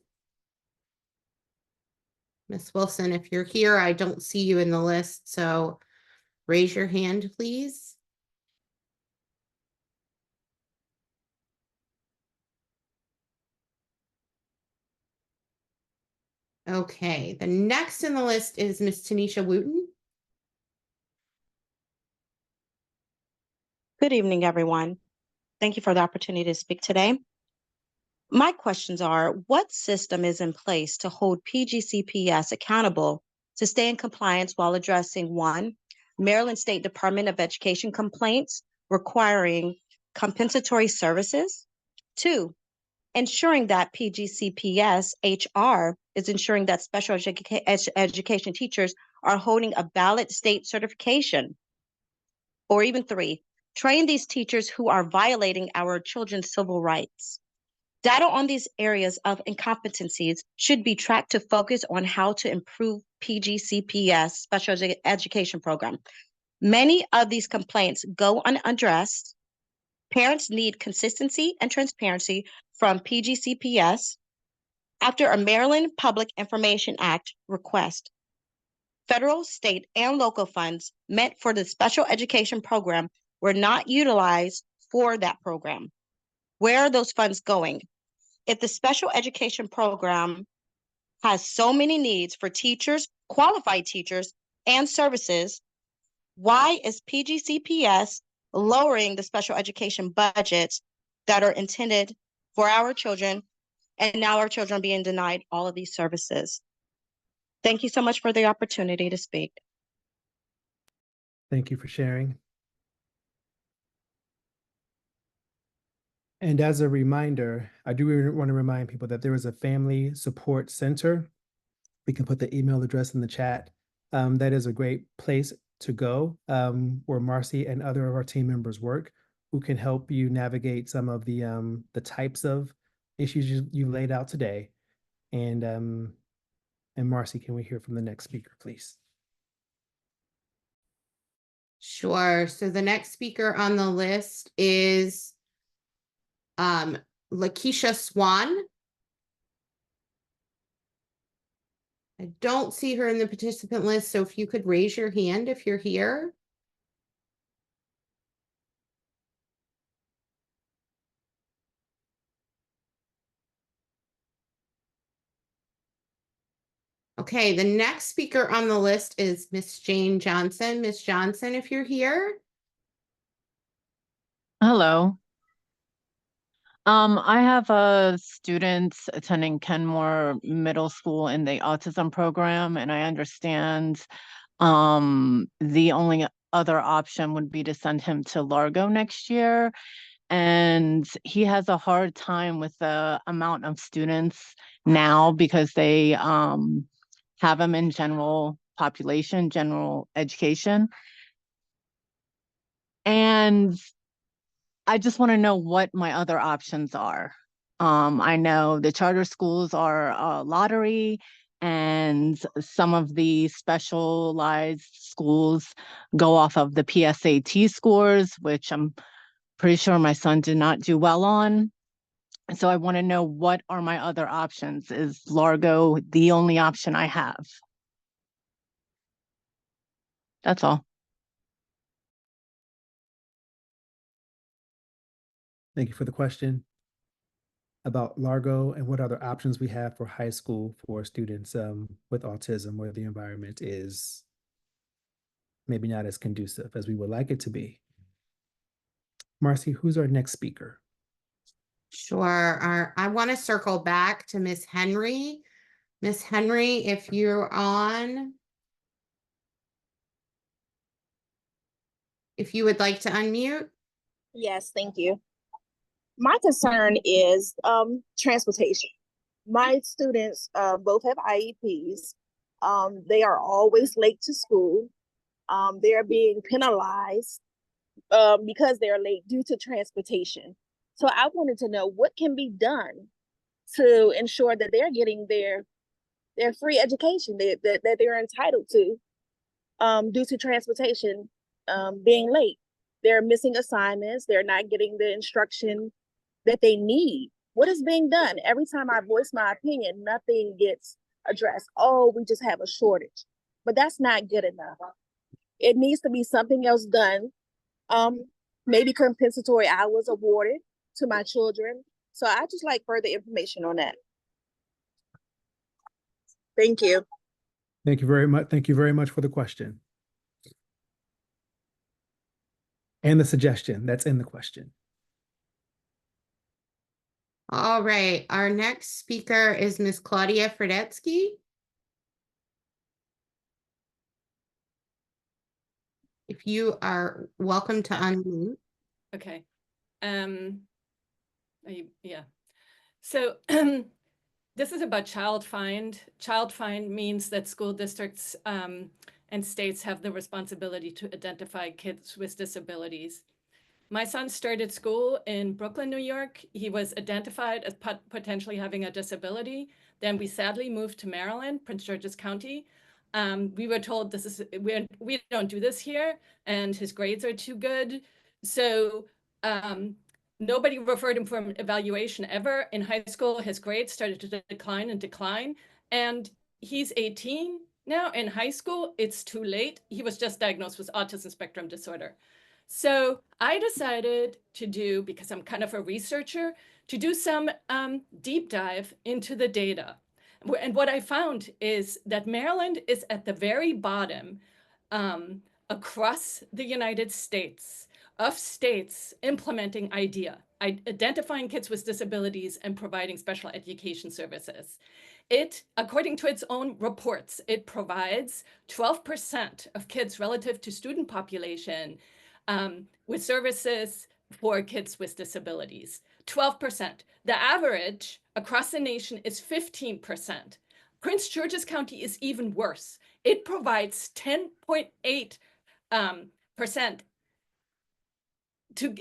Miss Wilson, if you're here, I don't see you in the list, so raise your hand, please. Okay, the next in the list is Miss Tanisha Wooten. Good evening, everyone. Thank you for the opportunity to speak today. My questions are, what system is in place to hold PGCPS accountable to stay in compliance while addressing 1, Maryland State Department of Education complaints requiring compensatory services? 2, ensuring that PGCPS HR is ensuring that special education teachers are holding a valid state certification? Or even 3, train these teachers who are violating our children's civil rights. Data on these areas of incompetencies should be tracked to focus on how to improve PGCPS special education program. Many of these complaints go unaddressed. Parents need consistency and transparency from PGCPS after a Maryland Public Information Act request. Federal, state, and local funds meant for the special education program were not utilized for that program. Where are those funds going? If the special education program has so many needs for teachers, qualified teachers, and services, why is PGCPS lowering the special education budgets that are intended for our children, and now our children are being denied all of these services? Thank you so much for the opportunity to speak. Thank you for sharing. And as a reminder, I do want to remind people that there is a family support center. We can put the email address in the chat. That is a great place to go where Marcy and other of our team members work, who can help you navigate some of the types of issues you laid out today. And Marcy, can we hear from the next speaker, please? Sure. So the next speaker on the list is Lakeisha Swan. I don't see her in the participant list, so if you could raise your hand if you're here. Okay, the next speaker on the list is Miss Jane Johnson. Miss Johnson, if you're here. Hello. I have students attending Kenmore Middle School in the autism program, and I understand the only other option would be to send him to Largo next year. And he has a hard time with the amount of students now because they have him in general population, general education. And I just want to know what my other options are. I know the charter schools are a lottery, and some of the specialized schools go off of the PSAT scores, which I'm pretty sure my son did not do well on. So I want to know, what are my other options? Is Largo the only option I have? That's all. Thank you for the question about Largo and what other options we have for high school for students with autism, where the environment is maybe not as conducive as we would like it to be. Marcy, who's our next speaker? Sure. I want to circle back to Miss Henry. Miss Henry, if you're on, if you would like to unmute. Yes, thank you. My concern is transportation. My students both have IEPs. They are always late to school. They're being penalized because they're late due to transportation. So I wanted to know what can be done to ensure that they're getting their free education that they're entitled to due to transportation being late. They're missing assignments. They're not getting the instruction that they need. What is being done? Every time I voice my opinion, nothing gets addressed. Oh, we just have a shortage. But that's not good enough. It needs to be something else done. Maybe compensatory hours awarded to my children. So I just like further information on that. Thank you. Thank you very much. Thank you very much for the question and the suggestion that's in the question. All right. Our next speaker is Miss Claudia Fredetsky. If you are welcome to unmute. Okay. Yeah. So this is about child find. Child find means that school districts and states have the responsibility to identify kids with disabilities. My son started school in Brooklyn, New York. He was identified as potentially having a disability. Then we sadly moved to Maryland, Prince George's County. We were told we don't do this here, and his grades are too good. So nobody referred him for an evaluation ever. In high school, his grades started to decline and decline. And he's 18 now. In high school, it's too late. He was just diagnosed with autism spectrum disorder. So I decided to do, because I'm kind of a researcher, to do some deep dive into the data. And what I found is that Maryland is at the very bottom across the United States of states implementing IDEA, identifying kids with disabilities and providing special education services. It, according to its own reports, it provides 12% of kids relative to student population with services for kids with disabilities. 12%. The average across the nation is 15%. Prince George's County is even worse. It provides 10.8% to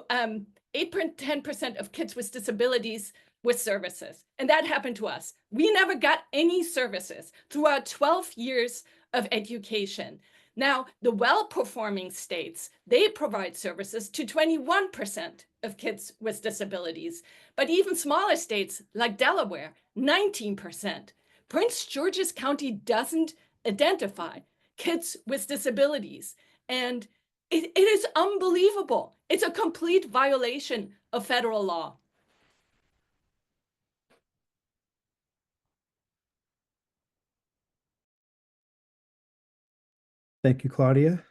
8.10% of kids with disabilities with services. And that happened to us. We never got any services throughout 12 years of education. Now, the well-performing states, they provide services to 21% of kids with disabilities. But even smaller states like Delaware, 19%. Prince George's County doesn't identify kids with disabilities. And it is unbelievable. It's a complete violation of federal law. Thank you, Claudia,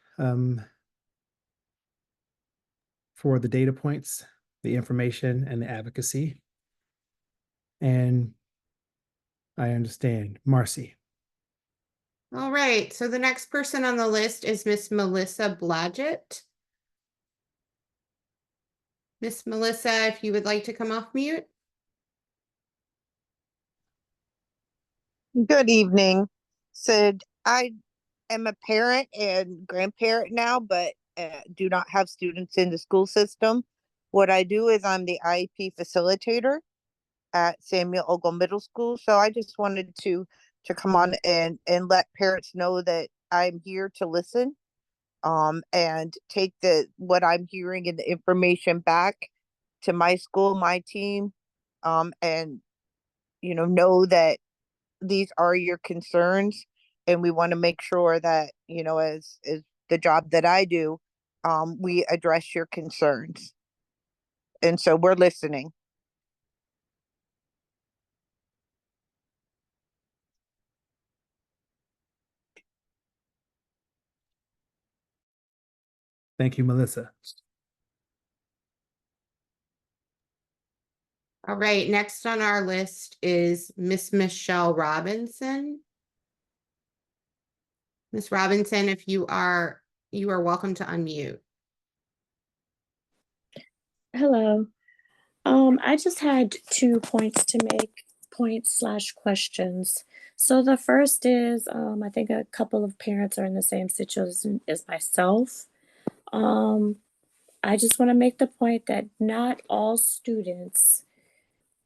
for the data points the information and the advocacy. And I understand. Marcy. All right, so the next person on the list is Miss Melissa Blodgett. Miss Melissa, if you would like to come off mute. Good evening. So I am a parent and grandparent now, but do not have students in the school system. What I do is I'm the IEP facilitator at Samuel Ogle Middle School. So I just wanted to come on and let parents know that I'm here to listen and take what I'm hearing and the information back to my school, my team, and know that these are your concerns, and we want to make sure that as the job that I do, we address your concerns, and so we're listening. Thank you, Melissa. All right, next on our list is Miss Michelle Robinson. Miss Robinson, if you are welcome to unmute. Hello. I just had 2 points to make, points/questions. So the first is, I think a couple of parents are in the same situation as myself. I just want to make the point that not all students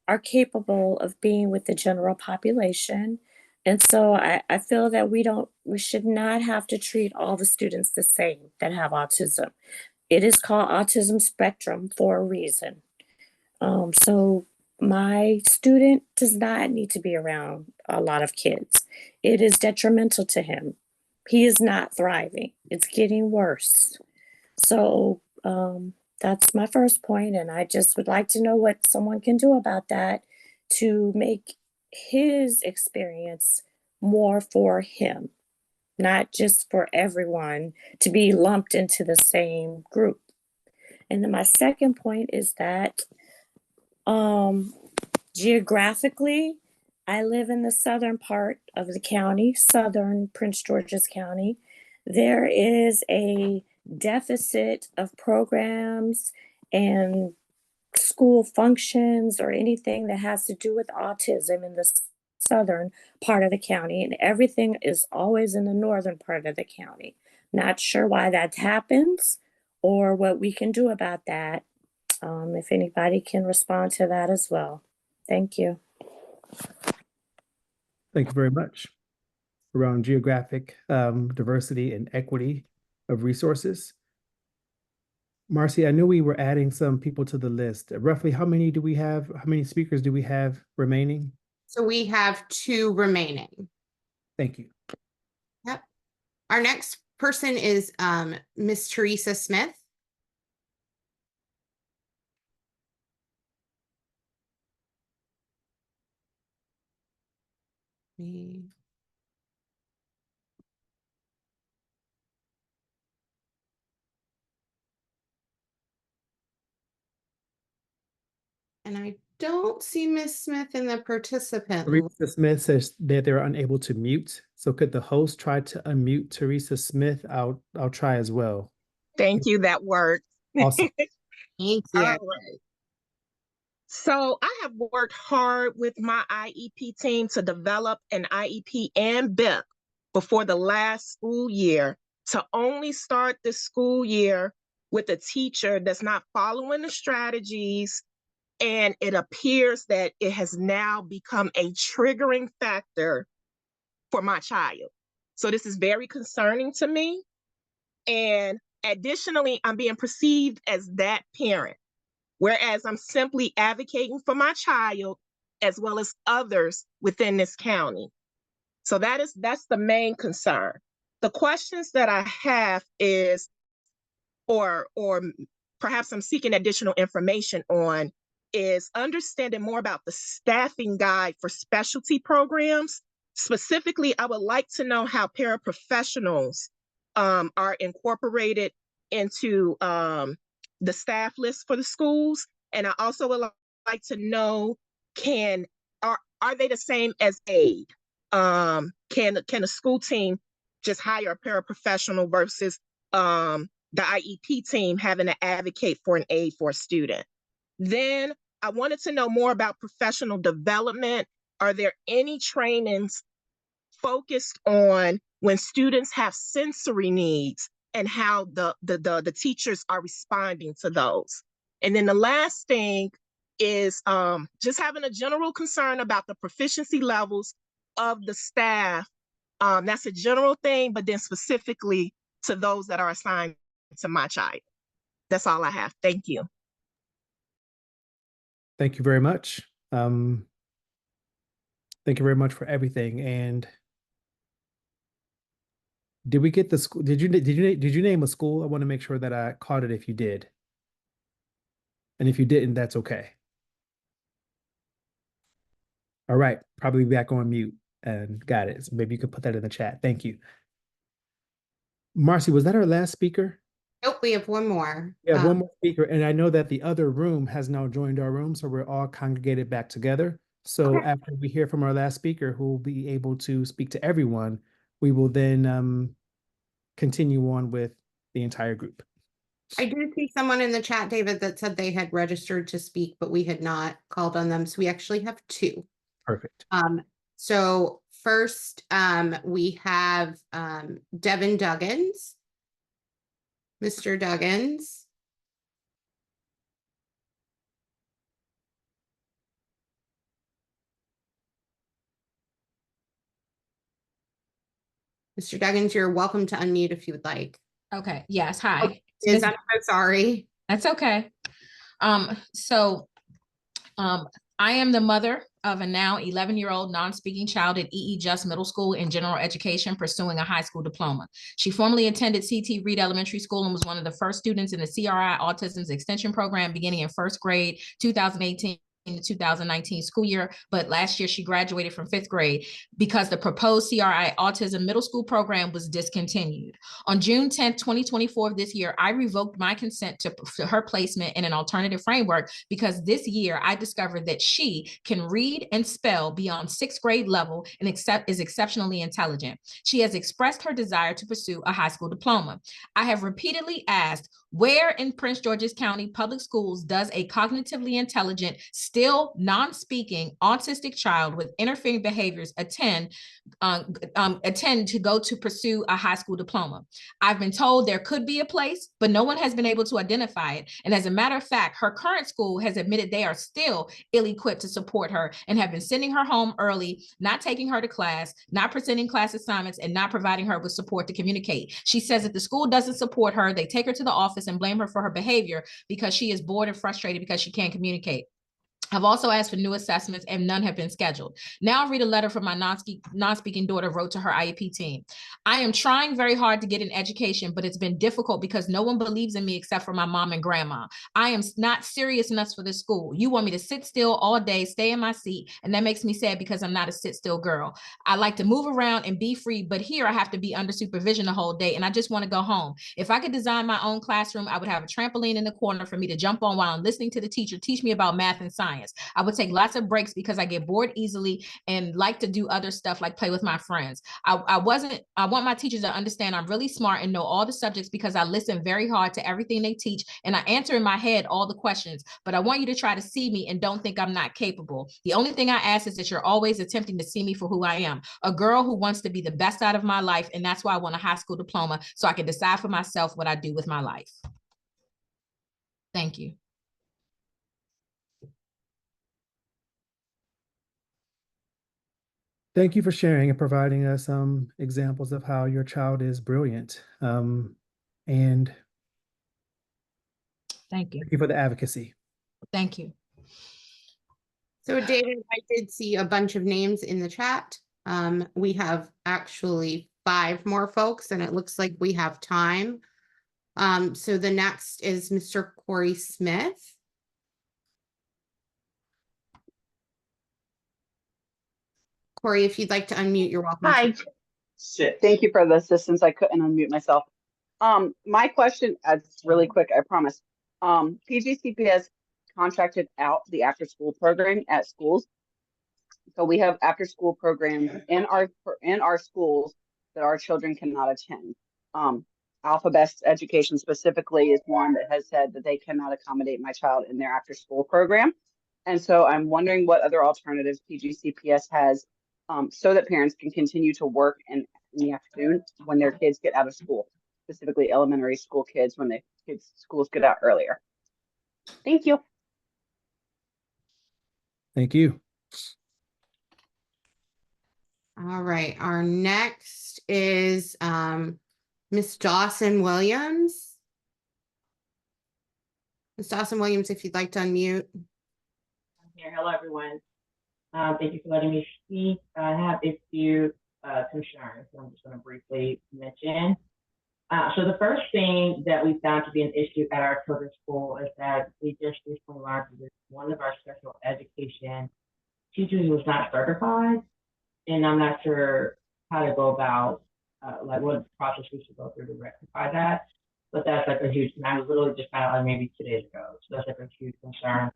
are capable of being with the general population. And so I feel that we should not have to treat all the students the same that have autism. It is called autism spectrum for a reason. So my student does not need to be around a lot of kids. It is detrimental to him. He is not thriving. It's getting worse. So that's my first point, and I just would like to know what someone can do about that to make his experience more for him, not just for everyone to be lumped into the same group. And then my second point is that geographically, I live in the southern part of the county, southern Prince George's County. There is a deficit of programs and school functions or anything that has to do with autism in the southern part of the county, and everything is always in the northern part of the county. Not sure why that happens or what we can do about that. If anybody can respond to that as well. Thank you. Thank you very much. Around geographic diversity and equity of resources. Marcy, I knew we were adding some people to the list. Roughly how many do we have? How many speakers do we have remaining? So we have 2 remaining. Thank you. Yep. Our next person is Miss Teresa Smith. And I don't see Miss Smith in the participant list. Teresa Smith says that they're unable to mute. So could the host try to unmute Teresa Smith? I'll try as well. Thank you. That worked. Awesome. Thank All you. right. So I have worked hard with my IEP team to develop an IEP and BIP before the last school year to only start the school year with a teacher that's not following the strategies. And it appears that it has now become a triggering factor for my child. So this is very concerning to me. And additionally, I'm being perceived as that parent, whereas I'm simply advocating for my child as well as others within this county. So that's the main concern. The questions that I have is, or perhaps I'm seeking additional information on, is understanding more about the staffing guide for specialty programs. Specifically, I would like to know how paraprofessionals are incorporated into the staff list for the schools, And I also would like to know, are they the same as aid? Can a school team just hire a paraprofessional versus the IEP team having to advocate for an aid for a student? Then I wanted to know more about professional development. Are there any trainings focused on when students have sensory needs and how the teachers are responding to those? And then the last thing is just having a general concern about the proficiency levels of the staff. That's a general thing, but then specifically to those that are assigned to my child. That's all I have. Thank you. Thank you very much. Thank you very much for everything. And did we get the school? Did you name a school? I want to make sure that I caught it if you did. And if you didn't, that's okay. All right, probably back on mute and got it. So maybe you could put that in the chat. Thank you. Marcy, was that our last speaker? Nope, we have one more. Yeah, one more speaker. And I know that the other room has now joined our room, so we're all congregated back together. So Okay. after we hear from our last speaker, who will be able to speak to everyone, we will then continue on with the entire group. I do see someone in the chat, David, that said they had registered to speak, but we had not called on them. So we actually have two. Perfect. So first, we have Devin Duggins. Mr. Duggins. Mr. Duggins, you're welcome to unmute if you would like. Okay. Yes. Hi. I'm so sorry. That's okay. I am the mother of a now 11-year-old non-speaking child at E.E. Just Middle School in general education, pursuing a high school diploma. She formerly attended C.T. Reed Elementary School and was one of the first students in the CRI Autism's extension program beginning in first grade, 2018. In the 2019 school year, but last year she graduated from 5th grade because the proposed CRI Autism middle school program was discontinued. On June 10th, 2024 of this year, I revoked my consent to her placement in an alternative framework because this year I discovered that she can read and spell beyond 6th grade level and is exceptionally intelligent. She has expressed her desire to pursue a high school diploma. I have repeatedly asked, where in Prince George's County Public Schools does a cognitively intelligent, still non-speaking autistic child with interfering behaviors attend to go to pursue a high school diploma? I've been told there could be a place, but no one has been able to identify it. And as a matter of fact, her current school has admitted they are still ill-equipped to support her and have been sending her home early, not taking her to class, not presenting class assignments, and not providing her with support to communicate. She says if the school doesn't support her, they take her to the office and blame her for her behavior because she is bored and frustrated because she can't communicate. I've also asked for new assessments and none have been scheduled. Now I'll read a letter from my non-speaking daughter wrote to her IEP team. I am trying very hard to get an education, but it's been difficult because no one believes in me except for my mom and grandma. I am not serious enough for this school. You want me to sit still all day, stay in my seat, and that makes me sad because I'm not a sit still girl. I like to move around and be free, but here I have to be under supervision the whole day and I just want to go home. If I could design my own classroom, I would have a trampoline in the corner for me to jump on while I'm listening to the teacher teach me about math and science. I would take lots of breaks because I get bored easily and like to do other stuff like play with my friends. I want my teachers to understand I'm really smart and know all the subjects because I listen very hard to everything they teach and I answer in my head all the questions, but I want you to try to see me and don't think I'm not capable. The only thing I ask is that you're always attempting to see me for who I am, a girl who wants to be the best out of my life, and that's why I want a high school diploma so I can decide for myself what I do with my life. Thank you. Thank you for sharing and providing us some examples of how your child is brilliant. And thank you. Thank you for the advocacy. Thank you. So David, I did see a bunch of names in the chat. We have actually 5 more folks and it looks like we have time. So the next is Mr. Corey Smith. Corey, if you'd like to unmute, you're welcome. Hi. Thank you for the assistance. I couldn't unmute myself. My question is really quick, I promise. PGCPS, contracted out the after school program at schools. So we have after school programs in our schools that our children cannot attend. Alpha Best Education specifically is one that has said that they cannot accommodate my child in their after school program. And so I'm wondering what other alternatives PGCPS has, so that parents can continue to work in the afternoon when their kids get out of school, specifically elementary school kids when the kids' schools get out earlier. Thank you. Thank you. All right, our next is Miss Dawson Williams. Miss Dawson Williams, if you'd like to unmute. Here. Hello, everyone. Thank you for letting me speak. I have a few concerns I'm just going to briefly mention. So the first thing that we found to be an issue at our children's school is that we just recently learned that one of our special education teachers was not certified, and I'm not sure how to go about like what process we should go through to rectify that. But that's like a huge, and I was literally just found out like maybe 2 days ago. So that's like a huge concern.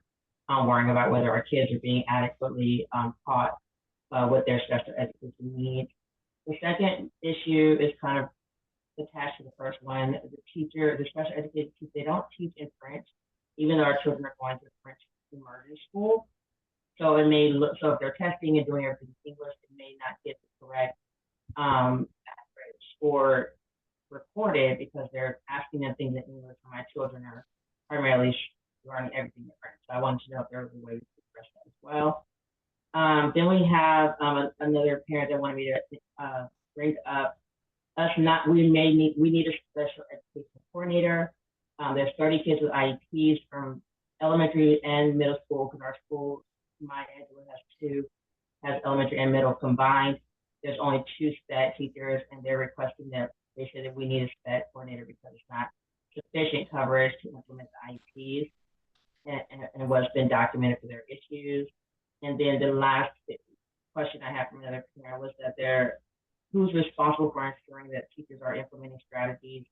I'm worrying about whether our kids are being adequately taught what their special education needs. The second issue is kind of attached to the first one. The special education teacher, they don't teach in French, even though our children are going to French immersion school. So it may look, so if they're testing and doing everything in English, it may not get the correct score recorded because they're asking them things in English, and my children are primarily learning everything in French. So I wanted to know if there was a way to address that as well. Then we have another parent that wanted me to bring up we need a special education coordinator. There's 30 kids with IEPs from elementary and middle school, because our school, my Angela has elementary and middle combined. There's only 2 SPED teachers, and they're requesting that they said that we need a SPED coordinator because it's not sufficient coverage to implement the IEPs and what's been documented for their issues. And then the last question I have from another parent was that who's responsible for ensuring that teachers are implementing strategies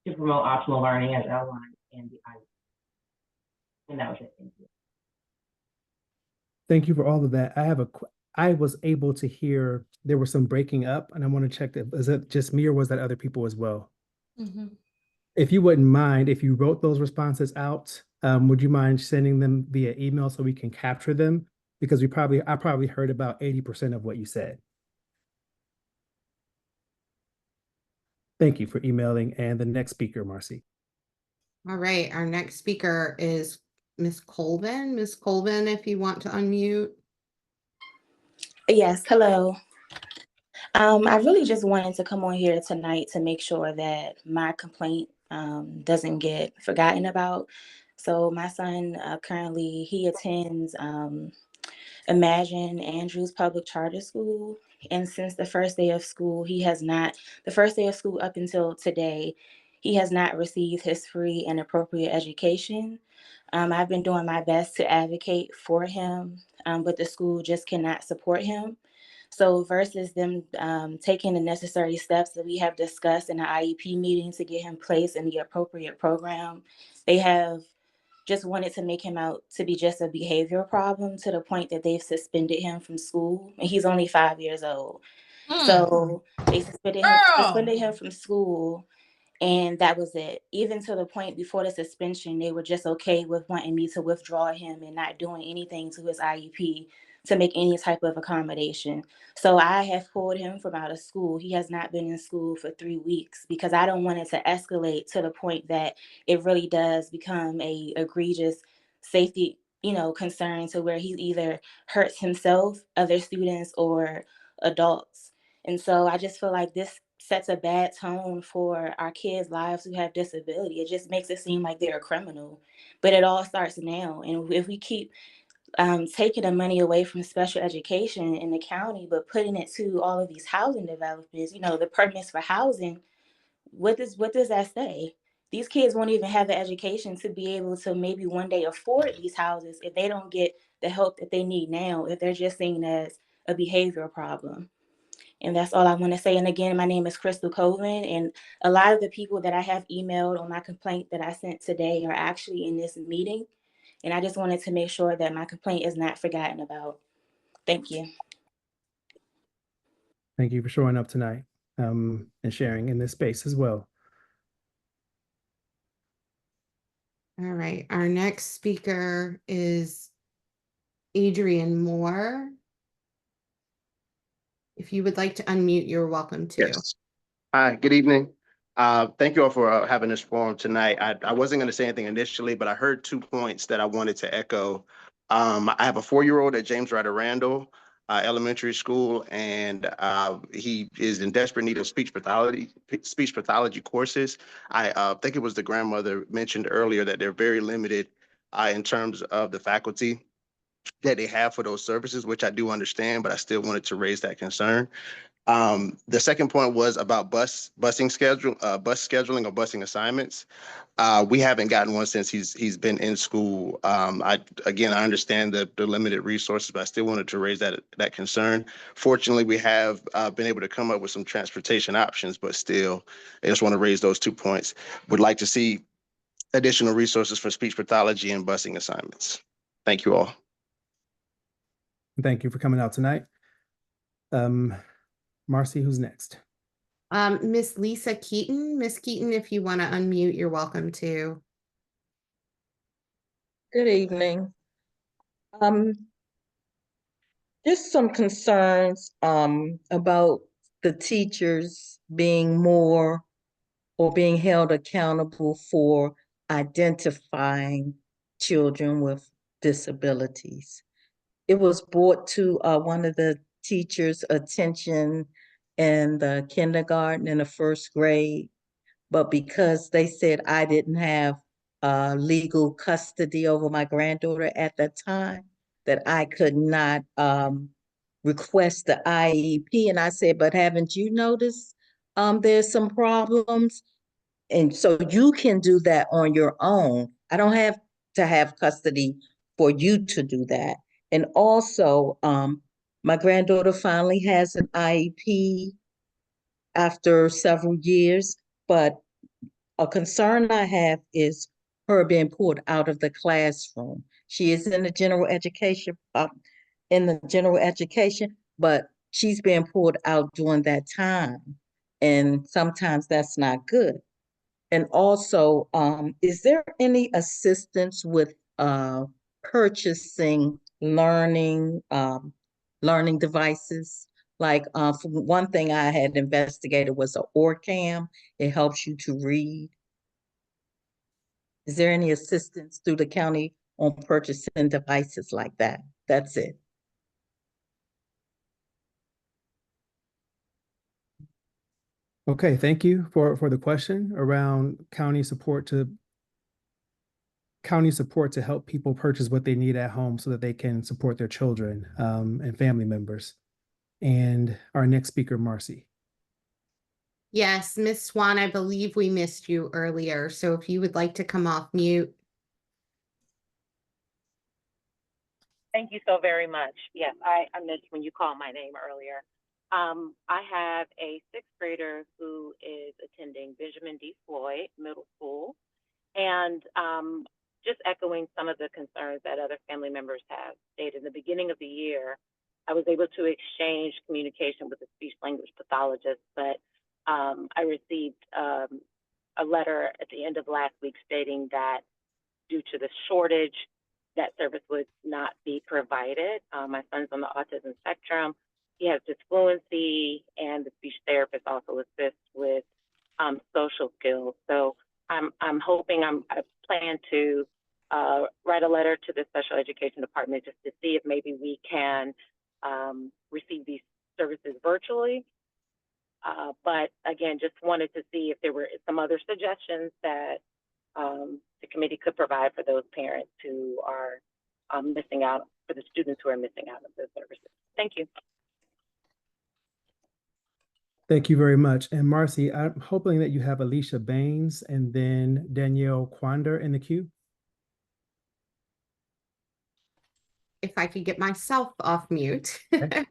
to promote optimal learning as outlined in the IEP. And that was it. Thank you. Thank you for all of that. I was able to hear there was some breaking up, and I want to check that. Is it just me or was that other people as well? Mm-hmm. If you wouldn't mind, if you wrote those responses out, would you mind sending them via email so we can capture them? Because I probably heard about 80% of what you said. Thank you for emailing. And the next speaker, Marcy. All right, our next speaker is Miss Colvin. Miss Colvin, if you want to unmute. Yes, hello. I really just wanted to come on here tonight to make sure that my complaint doesn't get forgotten about. So my son currently, he attends Imagine Andrews Public Charter School. And since the first day of school, the first day of school up until today, he has not received his free and appropriate education. I've been doing my best to advocate for him, but the school just cannot support him. So versus them taking the necessary steps that we have discussed in the IEP meeting to get him placed in the appropriate program, they have just wanted to make him out to be just a behavior problem to the point that they've suspended him from school. And he's only 5 years old. So they suspended him from school. And that was it. Even to the point before the suspension, they were just okay with wanting me to withdraw him and not doing anything to his IEP to make any type of accommodation. So I have pulled him from out of school. He has not been in school for 3 weeks because I don't want it to escalate to the point that it really does become a egregious safety, concern to where he either hurts himself, other students, or adults. And so I just feel like this sets a bad tone for our kids' lives who have disability. It just makes it seem like they're a criminal, but it all starts now. And if we keep taking the money away from special education in the county, but putting it to all of these housing developers, the permits for housing, what does that say? These kids won't even have the education to be able to maybe one day afford these houses if they don't get the help that they need now, if they're just seen as a behavioral problem. And that's all I want to say. And again, my name is Crystal Colvin, and a lot of the people that I have emailed on my complaint that I sent today are actually in this meeting. And I just wanted to make sure that my complaint is not forgotten about. Thank you. Thank you for showing up tonight and sharing in this space as well. All right, our next speaker is Adrian Moore. If you would like to unmute, you're welcome to. Yes. Hi, good evening. Thank you all for having this forum tonight. I wasn't going to say anything initially, but I heard 2 points that I wanted to echo. I have a 4-year-old at James Ryder Randall Elementary School, and he is in desperate need of speech pathology courses. I think it was the grandmother mentioned earlier that they're very limited in terms of the faculty that they have for those services, which I do understand, but I still wanted to raise that concern. The second point was about bus scheduling or busing assignments. We haven't gotten one since he's been in school. I understand the limited resources, but I still wanted to raise that concern. Fortunately, we have been able to come up with some transportation options, but still, I just want to raise those 2 points. Would like to see additional resources for speech pathology and busing assignments. Thank you all. Thank you for coming out tonight. Marcy, who's next? Miss Lisa Keaton. Miss Keaton, if you want to unmute, you're welcome to. Good evening. Just some concerns about the teachers being more or being held accountable for identifying children with disabilities. It was brought to one of the teachers' attention in the kindergarten and the first grade, but because they said I didn't have legal custody over my granddaughter at that time, that I could not request the IEP. And I said, but haven't you noticed there's some problems? And so you can do that on your own. I don't have to have custody for you to do that. And also, my granddaughter finally has an IEP after several years, but a concern I have is her being pulled out of the classroom. She is in the general education, but she's being pulled out during that time. And sometimes that's not good. And also, is there any assistance with purchasing learning devices? Like for one thing I had investigated was an OrCam. It helps you to read. Is there any assistance through the county on purchasing devices like that? That's it. Okay, thank you for the question around county support to help people purchase what they need at home so that they can support their children and family members. And our next speaker, Marcy. Yes, Miss Swan, I believe we missed you earlier. So if you would like to come off mute. Thank you so very much. Yes, I missed when you called my name earlier. I have a 6th grader who is attending Benjamin D. Floyd Middle School. And just echoing some of the concerns that other family members have stated, in the beginning of the year, I was able to exchange communication with a speech language pathologist, but I received a letter at the end of last week stating that due to the shortage, that service would not be provided. My son's on the autism spectrum. He has disfluency, and the speech therapist also assists with social skills. So I'm hoping, I plan to write a letter to the special education department just to see if maybe we can receive these services virtually. But again, just wanted to see if there were some other suggestions that the committee could provide for those parents who are missing out, for the students who are missing out on those services. Thank you. Thank you very much. And Marcy, I'm hoping that you have Alicia Baines and then Danielle Quander in the queue. If I could get myself off mute. Okay.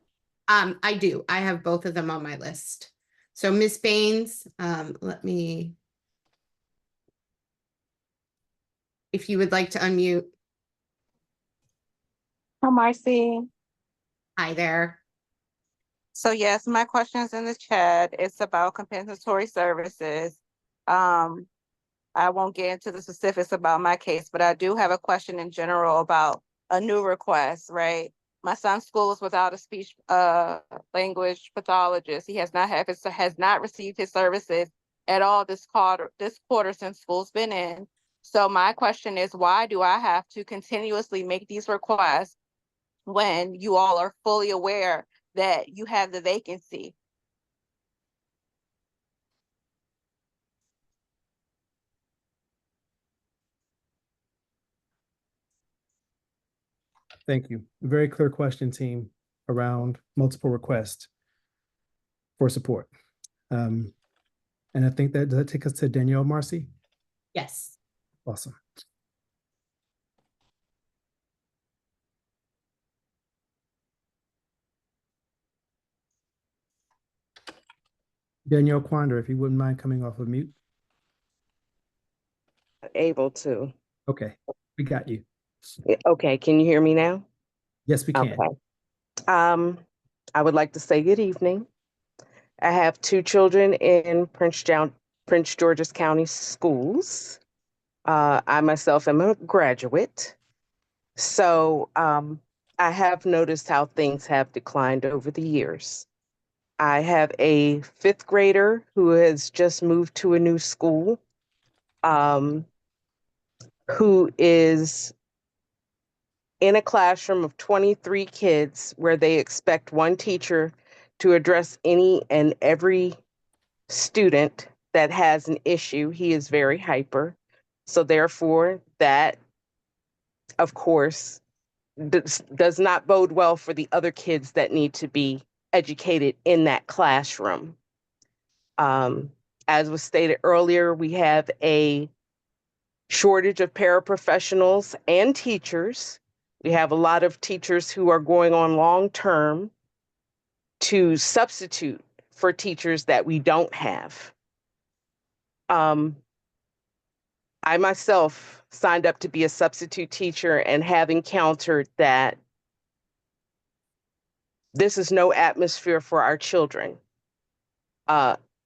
I do. I have both of them on my list. So Miss Baines, let me, if you would like to unmute. Hi, Marcy. Hi there. So yes, my question is in the chat. It's about compensatory services. Um, I won't get into the specifics about my case, but I do have a question in general about a new request, right? My son's school is without a speech language pathologist. He has not received his services at all this quarter since school's been in. So my question is, why do I have to continuously make these requests when you all are fully aware that you have the vacancy? Thank you. Very clear question, team, around multiple requests for support. And I think does that take us to Danielle, Marcy? Yes. Awesome. Danielle Quander, if you wouldn't mind coming off of mute. Able to. Okay, we got you. Okay, can you hear me now? Yes, we can. Okay. I would like to say good evening. I have two children in Prince George's County schools. I myself am a graduate. So I have noticed how things have declined over the years. I have a 5th grader who has just moved to a new school, who is in a classroom of 23 kids where they expect one teacher to address any and every student that has an issue. He is very hyper. So therefore, that, of course, does not bode well for the other kids that need to be educated in that classroom. As was stated earlier, we have a shortage of paraprofessionals and teachers. We have a lot of teachers who are going on long term to substitute for teachers that we don't have. I myself signed up to be a substitute teacher and have encountered that this is no atmosphere for our children.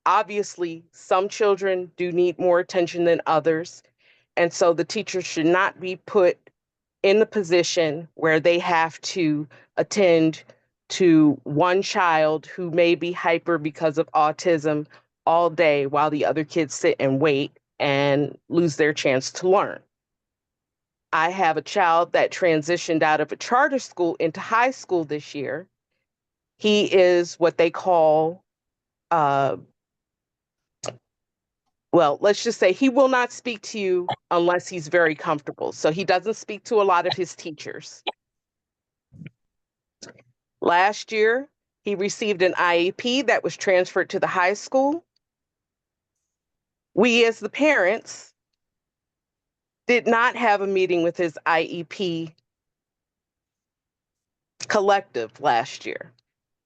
Obviously, some children do need more attention than others. And so the teachers should not be put in the position where they have to attend to one child who may be hyper because of autism all day while the other kids sit and wait and lose their chance to learn. I have a child that transitioned out of a charter school into high school this year. He is what they call, well, let's just say he will not speak to you unless he's very comfortable. So he doesn't speak to a lot of his teachers. Last year, he received an IEP that was transferred to the high school. We, as the parents, did not have a meeting with his IEP collective last year.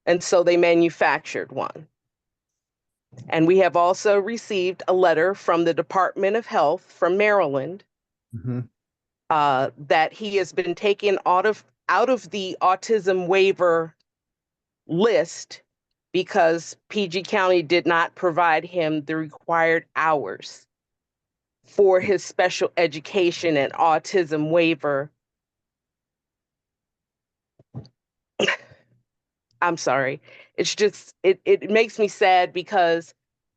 And so they manufactured one. And we have also received a letter from the Department of Health from Maryland that he has been taken out of the autism waiver list because PG County did not provide him the required hours for his special education and autism waiver. I'm sorry. It's just, it makes me sad because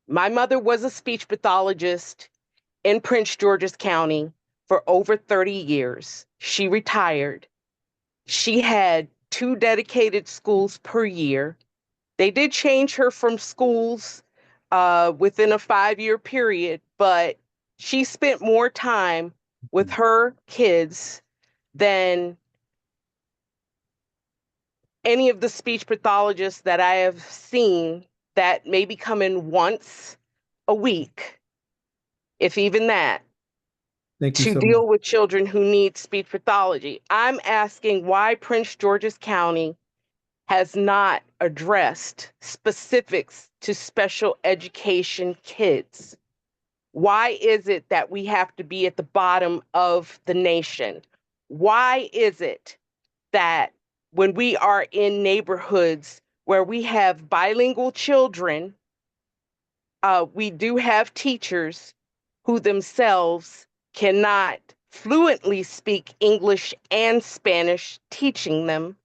my mother was a speech pathologist in Prince George's County for over 30 years. She retired. She had 2 dedicated schools per year. They did change her from schools within a 5-year period, but she spent more time with her kids than any of the speech pathologists that I have seen that maybe come in once a week, if even that, to deal with children who need speech pathology. I'm asking why Prince George's County has not addressed specifics to special education kids. Why is it that we have to be at the bottom of the nation? Why is it that when we are in neighborhoods where we have bilingual children, we do have teachers who themselves cannot fluently speak English and Spanish, teaching them.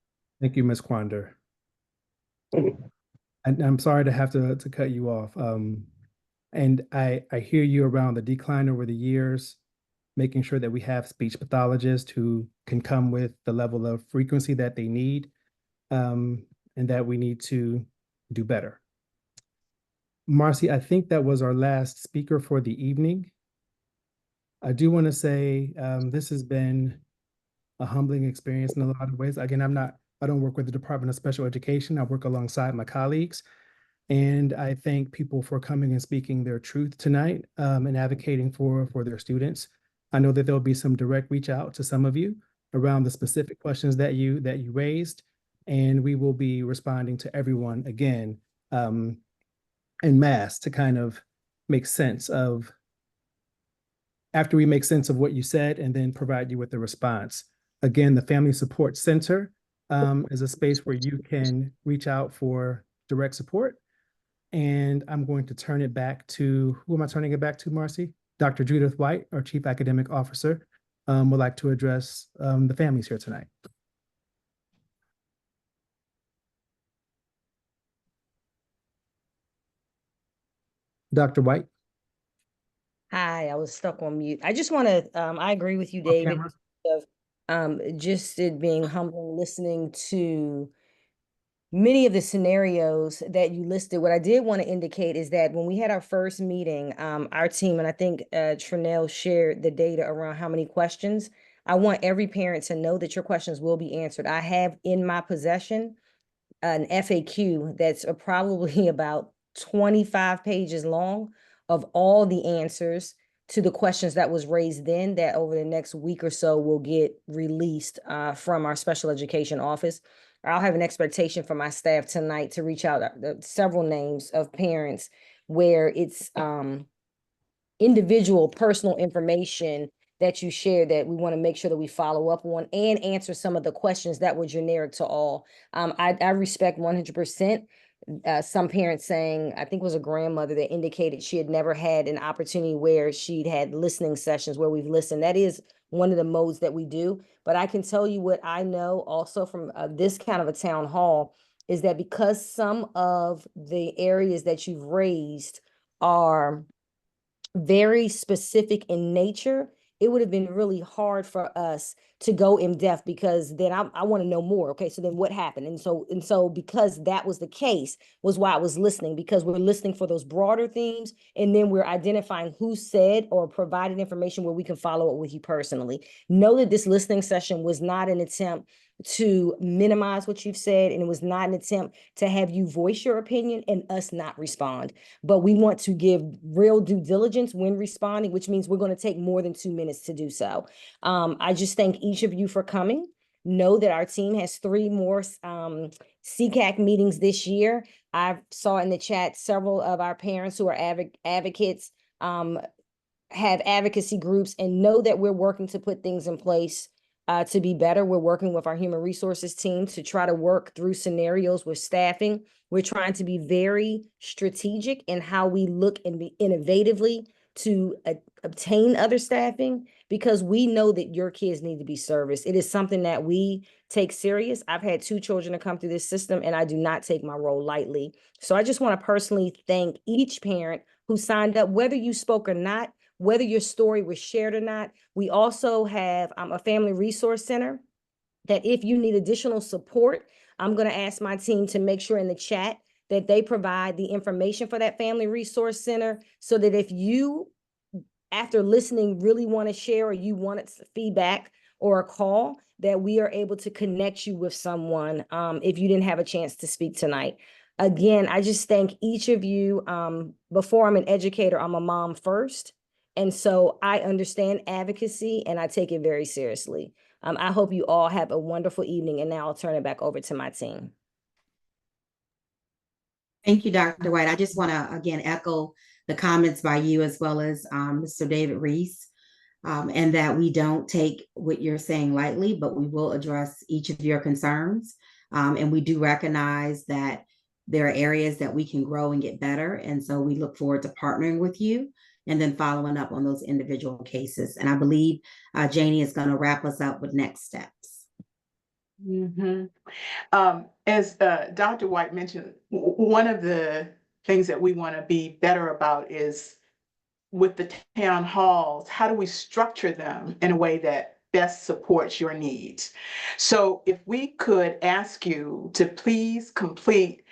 Thank you, Ms. Quander. And I'm sorry to have to cut you off. And I hear you around the decline over the years, making sure that we have speech pathologists who can come with the level of frequency that they need, and that we need to do better. Marcy, I think that was our last speaker for the evening. I do want to say this has been a humbling experience in a lot of ways. Again, I don't work with the Department of Special Education. I work alongside my colleagues. And I thank people for coming and speaking their truth tonight, and advocating for their students. I know that there'll be some direct reach out to some of you around the specific questions that you raised, and we will be responding to everyone again en masse to kind of make sense of, after we make sense of what you said, and then provide you with the response. Again, the Family Support Center is a space where you can reach out for direct support. And I'm going to turn it back to, who am I turning it back to, Marcy? Dr. Judith White, our Chief Academic Officer, would like to address the families here tonight. Dr. White. Hi, I was stuck on mute. I just want to, I agree with you, David, of just it being humbling listening to many of the scenarios that you listed. What I did want to indicate is that when we had our first meeting, our team, and I think Trinell shared the data around how many questions. I want every parent to know that your questions will be answered. I have in my possession an FAQ that's probably about 25 pages long of all the answers to the questions that was raised then, that over the next week or so will get released from our special education office. I'll have an expectation from my staff tonight to reach out several names of parents where it's individual personal information that you share that we want to make sure that we follow up on and answer some of the questions that were generic to all. I respect 100% some parents saying, I think it was a grandmother that indicated she had never had an opportunity where she'd had listening sessions where we've listened. That is one of the modes that we do. But I can tell you what I know also from this kind of a town hall is that because some of the areas that you've raised are very specific in nature, it would have been really hard for us to go in depth, because then I want to know more. Okay, so then what happened? And so because that was the case was why I was listening, because we're listening for those broader themes, and then we're identifying who said or provided information where we can follow up with you personally. Know that this listening session was not an attempt to minimize what you've said, and it was not an attempt to have you voice your opinion and us not respond. But we want to give real due diligence when responding, which means we're going to take more than 2 minutes to do so. I just thank each of you for coming. Know that our team has 3 more SECAC meetings this year. I saw in the chat several of our parents who are advocates have advocacy groups, and know that we're working to put things in place to be better. We're working with our human resources team to try to work through scenarios with staffing. We're trying to be very strategic in how we look and be innovatively to obtain other staffing, because we know that your kids need to be serviced. It is something that we take serious. I've had 2 children to come through this system, and I do not take my role lightly. So I just want to personally thank each parent who signed up, whether you spoke or not, whether your story was shared or not. We also have a family resource center that if you need additional support, I'm going to ask my team to make sure in the chat that they provide the information for that family resource center, so that if you, after listening, really want to share, or you want feedback or a call, that we are able to connect you with someone if you didn't have a chance to speak tonight. Again, I just thank each of you. Before I'm an educator, I'm a mom first. And so I understand advocacy, and I take it very seriously. I hope you all have a wonderful evening, and now I'll turn it back over to my team. Thank you, Dr. White. I just want to, again, echo the comments by you as well as Mr. David Reese. and that we don't take what you're saying lightly, but we will address each of your concerns. And we do recognize that there are areas that we can grow and get better. And so we look forward to partnering with you and then following up on those individual cases. And I believe Janie is going to wrap us up with next steps. As Dr. White mentioned, one of the things that we want to be better about is with the town halls, how do we structure them in a way that best supports your needs? So if we could ask you to please complete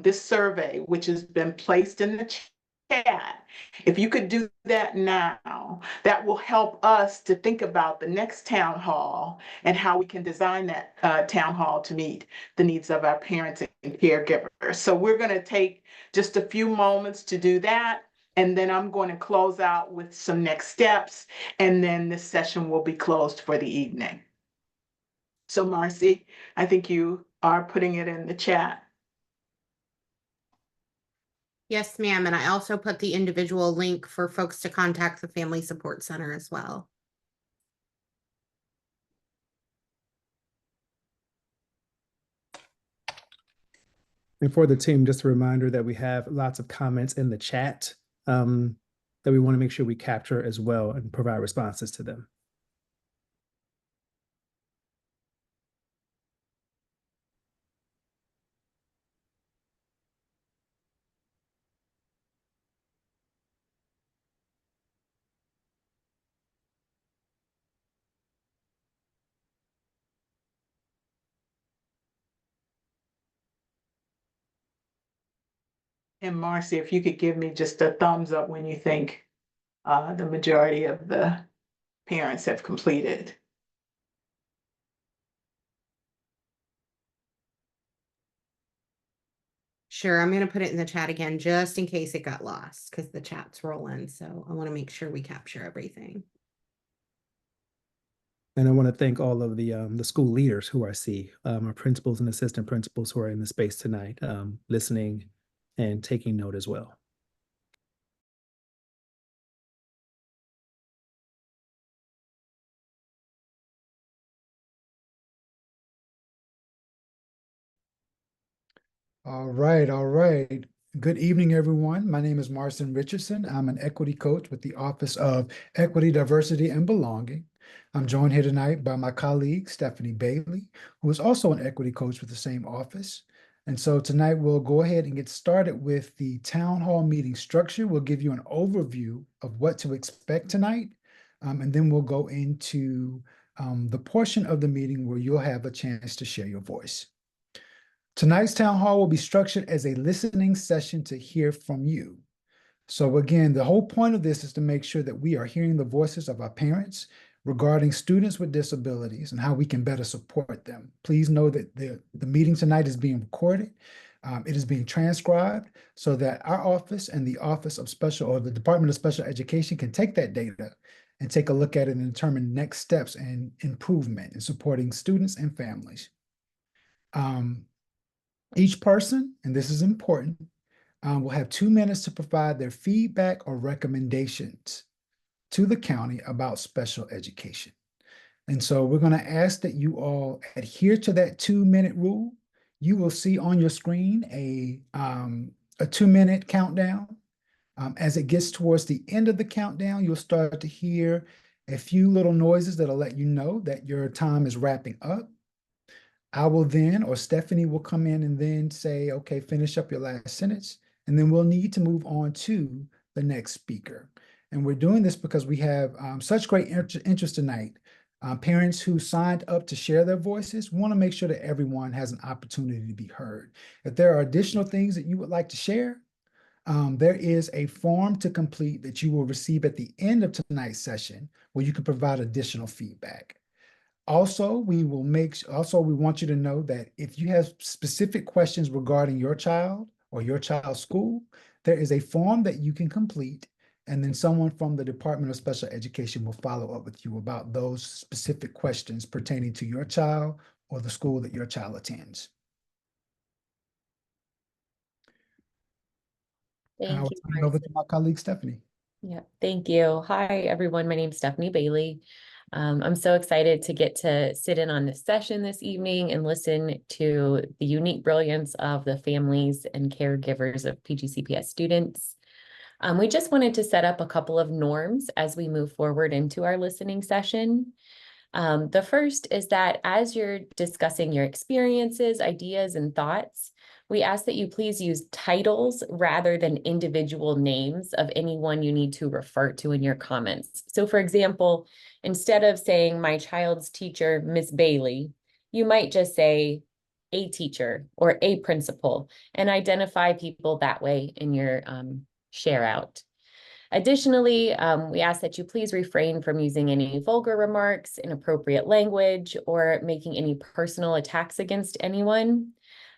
this survey, which has been placed in the chat. If you could do that now, that will help us to think about the next town hall and how we can design that town hall to meet the needs of our parents and caregivers. So we're going to take just a few moments to do that. And then I'm going to close out with some next steps. And then this session will be closed for the evening. So Marcy, I think you are putting it in the chat. Yes, ma'am. And I also put the individual link for folks to contact the Family Support Center as well. And for the team, just a reminder that we have lots of comments in the chat that we want to make sure we capture as well and provide responses to them. And Marcy, if you could give me just a thumbs up when you think the majority of the parents have completed. Sure, I'm going to put it in the chat again, just in case it got lost, because the chat's rolling. So I want to make sure we capture everything. And I want to thank all of the school leaders who I see, our principals and assistant principals who are in the space tonight, listening and taking note as well. All right, all right. Good evening, everyone. My name is Marcin Richardson. I'm an equity coach with the Office of Equity, Diversity, and Belonging. I'm joined here tonight by my colleague, Stephanie Bailey, who is also an equity coach with the same office. And so tonight we'll go ahead and get started with the town hall meeting structure. We'll give you an overview of what to expect tonight. And then we'll go into the portion of the meeting where you'll have a chance to share your voice. Tonight's town hall will be structured as a listening session to hear from you. So again, the whole point of this is to make sure that we are hearing the voices of our parents regarding students with disabilities and how we can better support them. Please know that the meeting tonight is being recorded. It is being transcribed so that our office and the Office of Special or the Department of Special Education can take that data and take a look at it and determine next steps and improvement in supporting students and families. Each person, and this is important, will have 2 minutes to provide their feedback or recommendations to the county about special education. And so we're going to ask that you all adhere to that 2-minute rule. You will see on your screen a 2-minute countdown. As it gets towards the end of the countdown, you'll start to hear a few little noises that'll let you know that your time is wrapping up. I will then, or Stephanie will come in and then say, okay, finish up your last sentence. And then we'll need to move on to the next speaker. And we're doing this because we have such great interest tonight. Parents who signed up to share their voices want to make sure that everyone has an opportunity to be heard. If there are additional things that you would like to share, there is a form to complete that you will receive at the end of tonight's session where you can provide additional feedback. Also, we want you to know that if you have specific questions regarding your child or your child's school, there is a form that you can complete, and then someone from the Department of Special Education will follow up with you about those specific questions pertaining to your child or the school that your child attends. Thank I'll you, turn it over to my colleague, Stephanie. Yeah, thank you. Hi, everyone. My name's Stephanie Bailey. I'm so excited to get to sit in on this session this evening and listen to the unique brilliance of the families and caregivers of PGCPS students. We just wanted to set up a couple of norms as we move forward into our listening session. The first is that as you're discussing your experiences, ideas, and thoughts, we ask that you please use titles rather than individual names of anyone you need to refer to in your comments. So for example, instead of saying my child's teacher, Miss Bailey, you might just say a teacher or a principal and identify people that way in your share out. Additionally, we ask that you please refrain from using any vulgar remarks, inappropriate language, or making any personal attacks against anyone.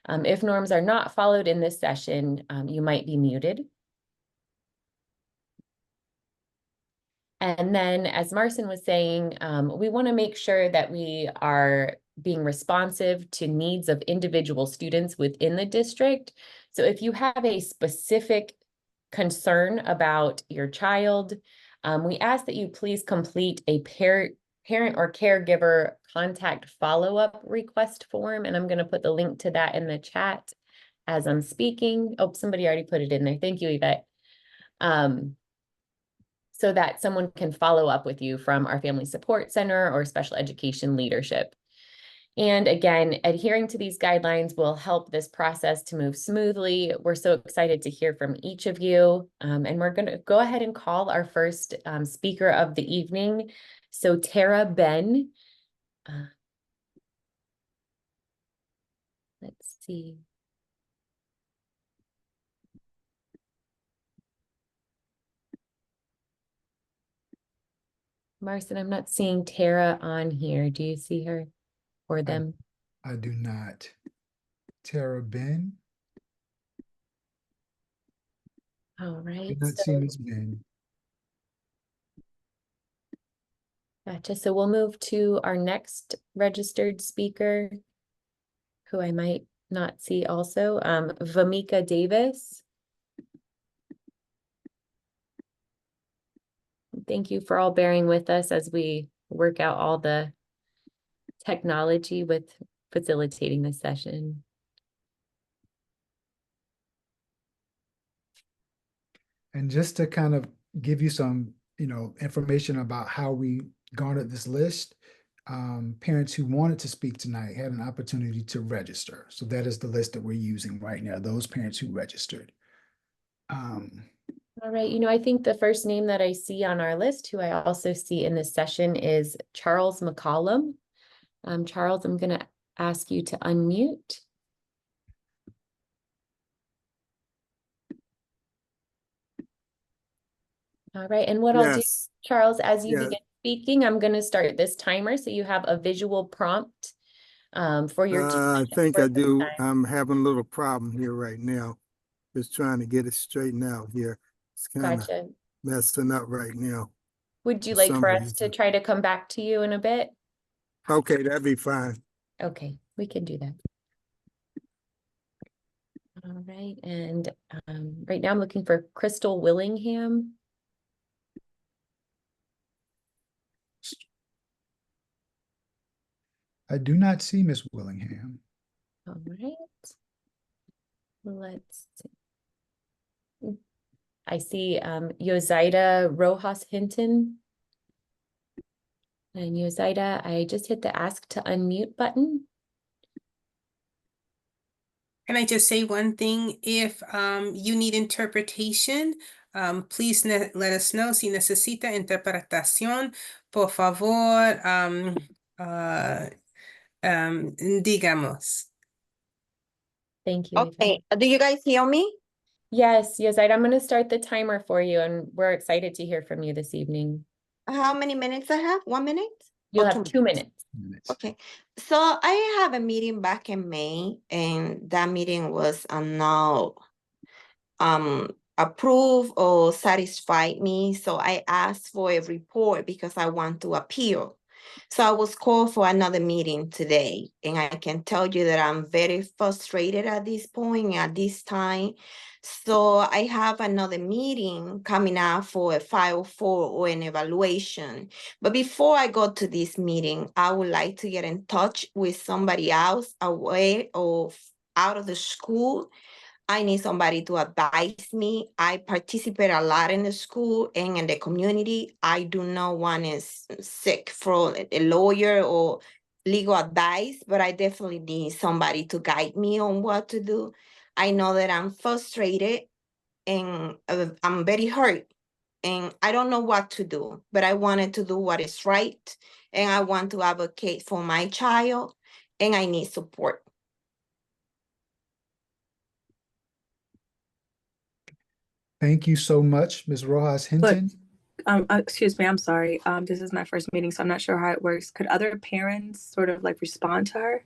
If norms are not followed in this session, you might be muted. And then, as Marcin was saying, we want to make sure that we are being responsive to needs of individual students within the district. So if you have a specific concern about your child, we ask that you please complete a parent or caregiver contact follow-up request form. And I'm going to put the link to that in the chat as I'm speaking. Oh, somebody already put it in there. Thank you, Yvette. So that someone can follow up with you from our Family Support Center or special education leadership. And again, adhering to these guidelines will help this process to move smoothly. We're so excited to hear from each of you. And we're going to go ahead and call our first speaker of the evening. So Tara Ben. Let's see. Marcin, I'm not seeing Tara on here. Do you see her or them? I do not. Tara Ben. All right. Do not see Ms. Ben. Gotcha. So we'll move to our next registered speaker, who I might not see also, Vamika Davis. Thank you for all bearing with us as we work out all the technology with facilitating this session. And just to kind of give you some, information about how we garnered this list, parents who wanted to speak tonight had an opportunity to register. So that is the list that we're using right now, those parents who registered. All right, I think the first name that I see on our list, who I also see in this session, is Charles McCollum. Charles, I'm going to ask you to unmute. All right, and what I'll do, Charles, as you begin speaking, I'm going to start this timer so you have a visual prompt for your I think I do. I'm having a little problem here right now. Just trying to get it straightened out here. It's kind of messing up right now. Would you like for us to try to come back to you in a bit? Okay, that'd be fine. Okay, we can do that. All right, and right now I'm looking for Crystal Willingham. I do not see Miss Willingham. All right. Let's see. I see Yosaida Rojas Hinton. And Yosaida, I just hit the ask to unmute button. Can I just say one thing? If you need interpretation, please let us know. Si necesita interpretación, por favor, digamos. Thank you. Okay, do you guys hear me? Yes, Yosaida, I'm going to start the timer for you, and we're excited to hear from you this evening. How many minutes I have? 1 minute? You'll have 2 minutes. Okay, so I have a meeting back in May, and that meeting was not approved or satisfied me. So I asked for a report because I want to appeal. So I was called for another meeting today, and I can tell you that I'm very frustrated at this point, at this time. So I have another meeting coming up for a 504 or an evaluation. But before I go to this meeting, I would like to get in touch with somebody else away or out of the school. I need somebody to advise me. I participate a lot in the school and in the community. I do not want to seek for a lawyer or legal advice, but I definitely need somebody to guide me on what to do. I know that I'm frustrated and I'm very hurt and I don't know what to do, but I wanted to do what is right and I want to advocate for my child and I need support. Thank you so much, Ms. Rojas Hinton. Excuse me, I'm sorry. This is my first meeting, so I'm not sure how it works. Could other parents sort of like respond to her?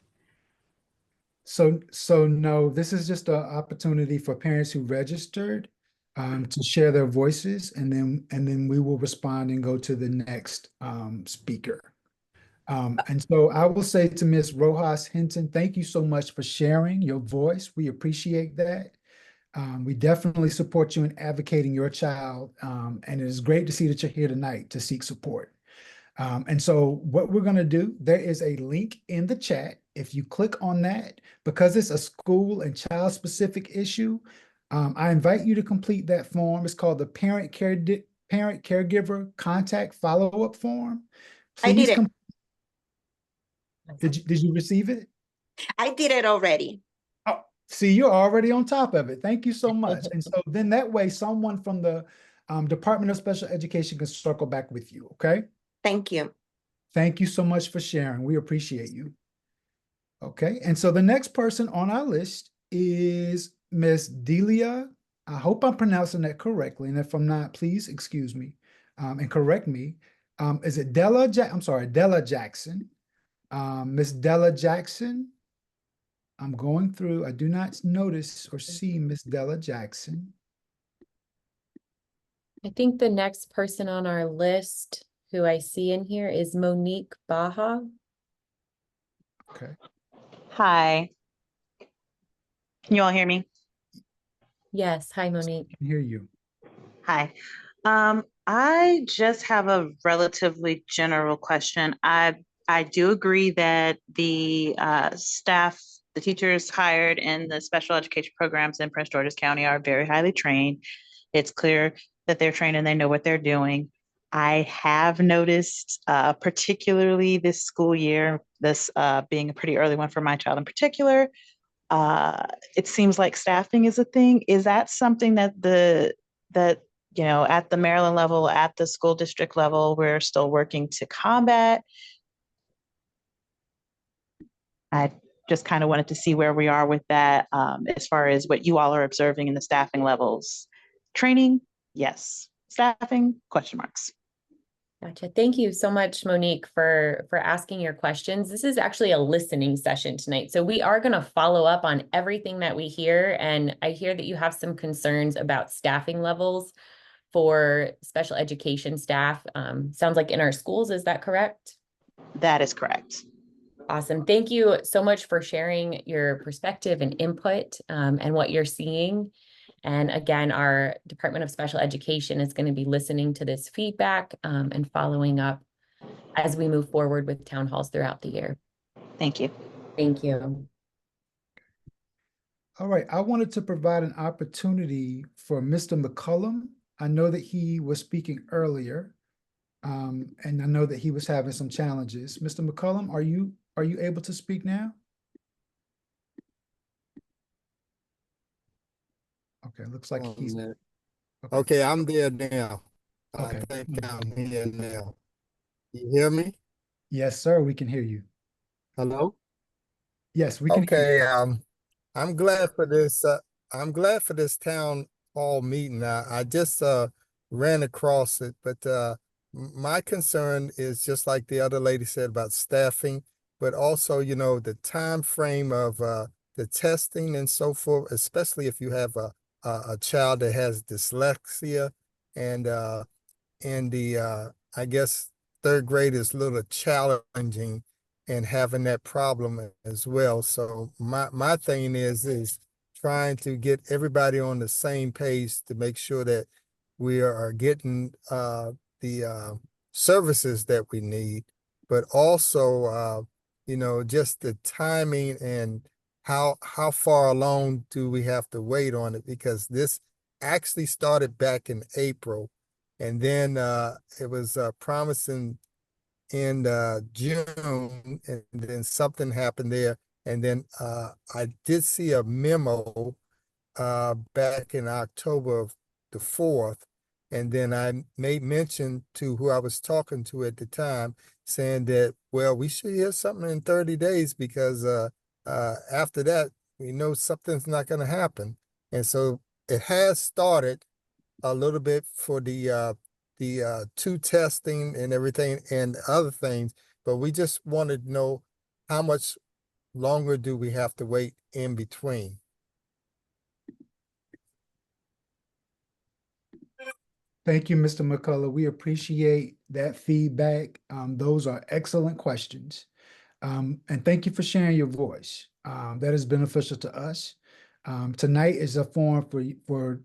So no, this is just an opportunity for parents who registered to share their voices, and then we will respond and go to the next speaker. And so I will say to Ms. Rojas Hinton, thank you so much for sharing your voice. We appreciate that. We definitely support you in advocating your child, and it is great to see that you're here tonight to seek support. And so what we're going to do, there is a link in the chat. If you click on that, because it's a school and child specific issue, I invite you to complete that form. It's called the Parent Caregiver Contact Follow-up Form. Please I did it. Did you receive it? I did it already. Oh, see, you're already on top of it. Thank you so much. And so then that way someone from the Department of Special Education can circle back with you, okay? Thank you. Thank you so much for sharing. We appreciate you. Okay, and so the next person on our list is Miss Delia. I hope I'm pronouncing that correctly, and if I'm not, please excuse me and correct me. Is it Della? I'm sorry, Della Jackson. Miss Della Jackson. I'm going through. I do not notice or see Miss Della Jackson. I think the next person on our list who I see in here is Monique Baha. Okay. Hi. Can you all hear me? Yes. Hi, Monique. I can hear you. Hi. I just have a relatively general question. I do agree that the staff, the teachers hired in the special education programs in Prince George's County are very highly trained. It's clear that they're trained and they know what they're doing. I have noticed, particularly this school year, this being a pretty early one for my child in particular, it seems like staffing is a thing. Is that something that you know, at the Maryland level, at the school district level, we're still working to combat? I just kind of wanted to see where we are with that, as far as what you all are observing in the staffing levels. Training, yes. Staffing, question marks. Gotcha. Thank you so much, Monique, for asking your questions. This is actually a listening session tonight. So we are going to follow up on everything that we hear. And I hear that you have some concerns about staffing levels for special education staff. Sounds like in our schools. Is that correct? That is correct. Awesome. Thank you so much for sharing your perspective and input and what you're seeing. And again, our Department of Special Education is going to be listening to this feedback and following up as we move forward with town halls throughout the year. Thank you. Thank you. All right, I wanted to provide an opportunity for Mr. McCullum. I know that he was speaking earlier, and I know that he was having some challenges. Mr. McCullum, are you able to speak now? Okay, looks like he's okay. I'm there now. Okay. I think I'm here now. You hear me? Yes, sir. We can hear you. Hello? Yes, we can hear you. Okay. I'm glad for this. I'm glad for this town hall meeting. I just ran across it, but my concern is just like the other lady said about staffing, but also, you know, the time frame of the testing and so forth, especially if you have a child that has dyslexia and the I guess third grade is a little challenging and having that problem as well. So my thing is trying to get everybody on the same page to make sure that we are getting the services that we need, but also just the timing and how far along do we have to wait on it, because this actually started back in April, and then it was promising in June, and then something happened there. And then I did see a memo back in October of the 4th. And then I made mention to who I was talking to at the time, saying that, well, we should hear something in 30 days because after that, we know something's not going to happen. And so it has started a little bit for the two testing and everything and other things, but we just wanted to know how much longer do we have to wait in between. Thank you, Mr. McCullough. We appreciate that feedback. Those are excellent questions. And thank you for sharing your voice. That is beneficial to us. Tonight is a forum for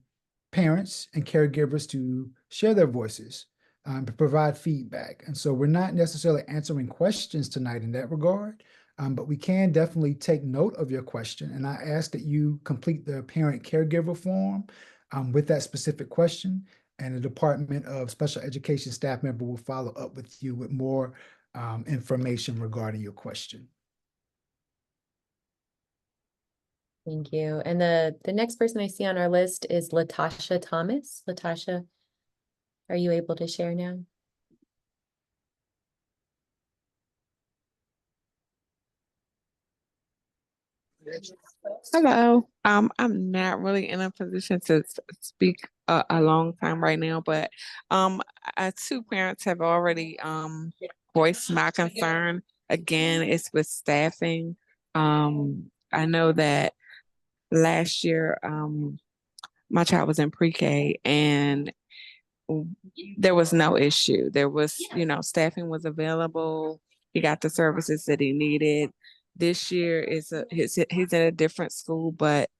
parents and caregivers to share their voices, to provide feedback. And so we're not necessarily answering questions tonight in that regard, but we can definitely take note of your question. And I ask that you complete the parent caregiver form with that specific question, and the Department of Special Education staff member will follow up with you with more information regarding your question. Thank you. And the next person I see on our list is Latasha Thomas. Latasha, are you able to share now? Hello. I'm not really in a position to speak a long time right now, but two parents have already voiced my concern. Again, it's with staffing. I know that last year my child was in pre-K and there was no issue. There was, staffing was available. He got the services that he needed. This year he's in a different school, but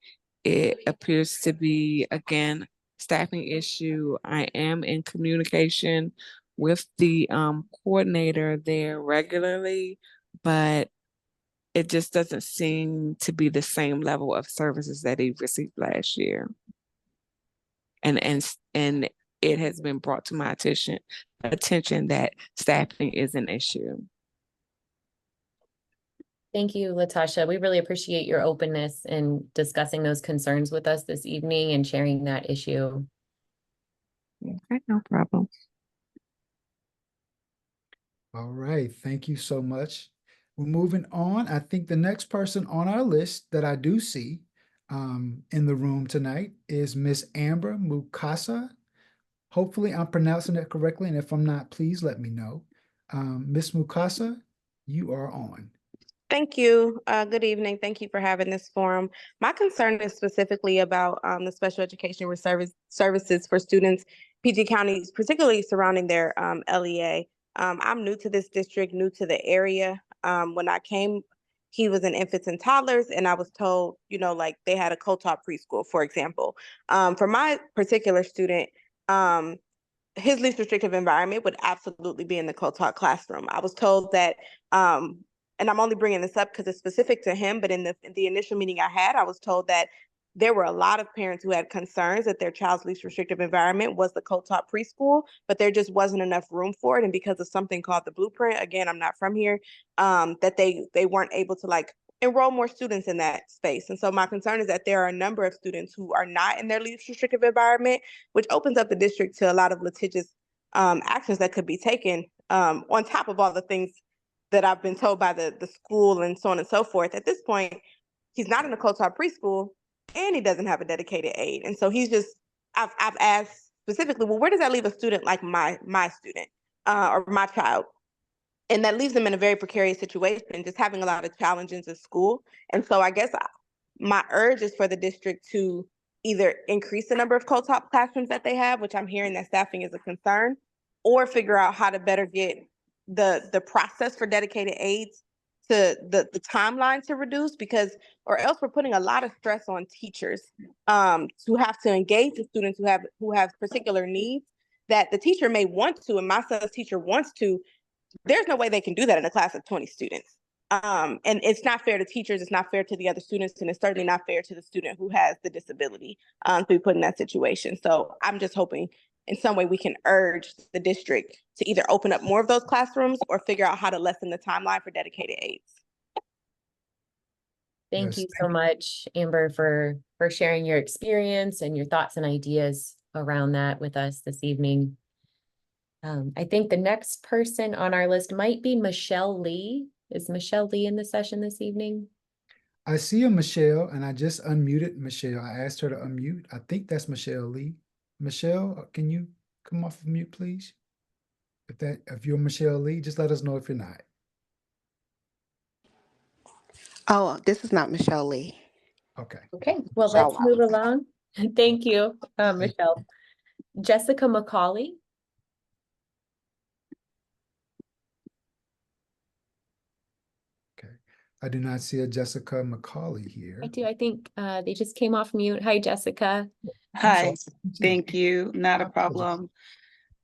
it appears to be, again, staffing issue. I am in communication with the coordinator there regularly, but it just doesn't seem to be the same level of services that he received last year. And it has been brought to my attention that staffing is an issue. Thank you, Latasha. We really appreciate your openness in discussing those concerns with us this evening and sharing that issue. Okay, no problem. All right, thank you so much. We're moving on. I think the next person on our list that I do see in the room tonight is Miss Amber Mukasa. Hopefully I'm pronouncing that correctly, and if I'm not, please let me know. Miss Mukasa, you are on. Thank you. Good evening. Thank you for having this forum. My concern is specifically about the special education services for students, PG County, particularly surrounding their LEA. I'm new to this district, new to the area. When I came, he was in infants and toddlers, and I was told, like they had a co-taught preschool, for example. For my particular student, his least restrictive environment would absolutely be in the co-taught classroom. I was told that, and I'm only bringing this up because it's specific to him, but in the initial meeting I had, I was told that there were a lot of parents who had concerns that their child's least restrictive environment was the co-taught preschool, but there just wasn't enough room for it. And because of something called the blueprint, again, I'm not from here, that they weren't able to enroll more students in that space. And so my concern is that there are a number of students who are not in their least restrictive environment, which opens up the district to a lot of litigious actions that could be taken on top of all the things that I've been told by the school and so on and so forth. At this point, he's not in a co-taught preschool and he doesn't have a dedicated aide. And so I've asked specifically, well, where does that leave a student like my student or my child? And that leaves them in a very precarious situation, just having a lot of challenges in school. And so I guess my urge is for the district to either increase the number of co-taught classrooms that they have, which I'm hearing that staffing is a concern, or figure out how to better get the process for dedicated aides to the timeline to reduce, because or else we're putting a lot of stress on teachers to have to engage with students who have particular needs that the teacher may want to, and my son's teacher wants to. There's no way they can do that in a class of 20 students. And it's not fair to teachers, it's not fair to the other students, and it's certainly not fair to the student who has the disability to be put in that situation. So I'm just hoping in some way we can urge the district to either open up more of those classrooms or figure out how to lessen the timeline for dedicated aides. Thank you so much, Amber, for sharing your experience and your thoughts and ideas around that with us this evening. I think the next person on our list might be Michelle Lee. Is Michelle Lee in the session this evening? I see a Michelle, and I just unmuted Michelle. I asked her to unmute. I think that's Michelle Lee. Michelle, can you come off of mute, please? If you're Michelle Lee, just let us know if you're not. Oh, this is not Michelle Lee. Okay. Okay, well, Michelle let's move along. Thank you, Michelle. Jessica Macaulay. Okay. I do not see a Jessica Macaulay here. I do. I think they just came off mute. Hi, Jessica. Hi, thank you. Not a problem.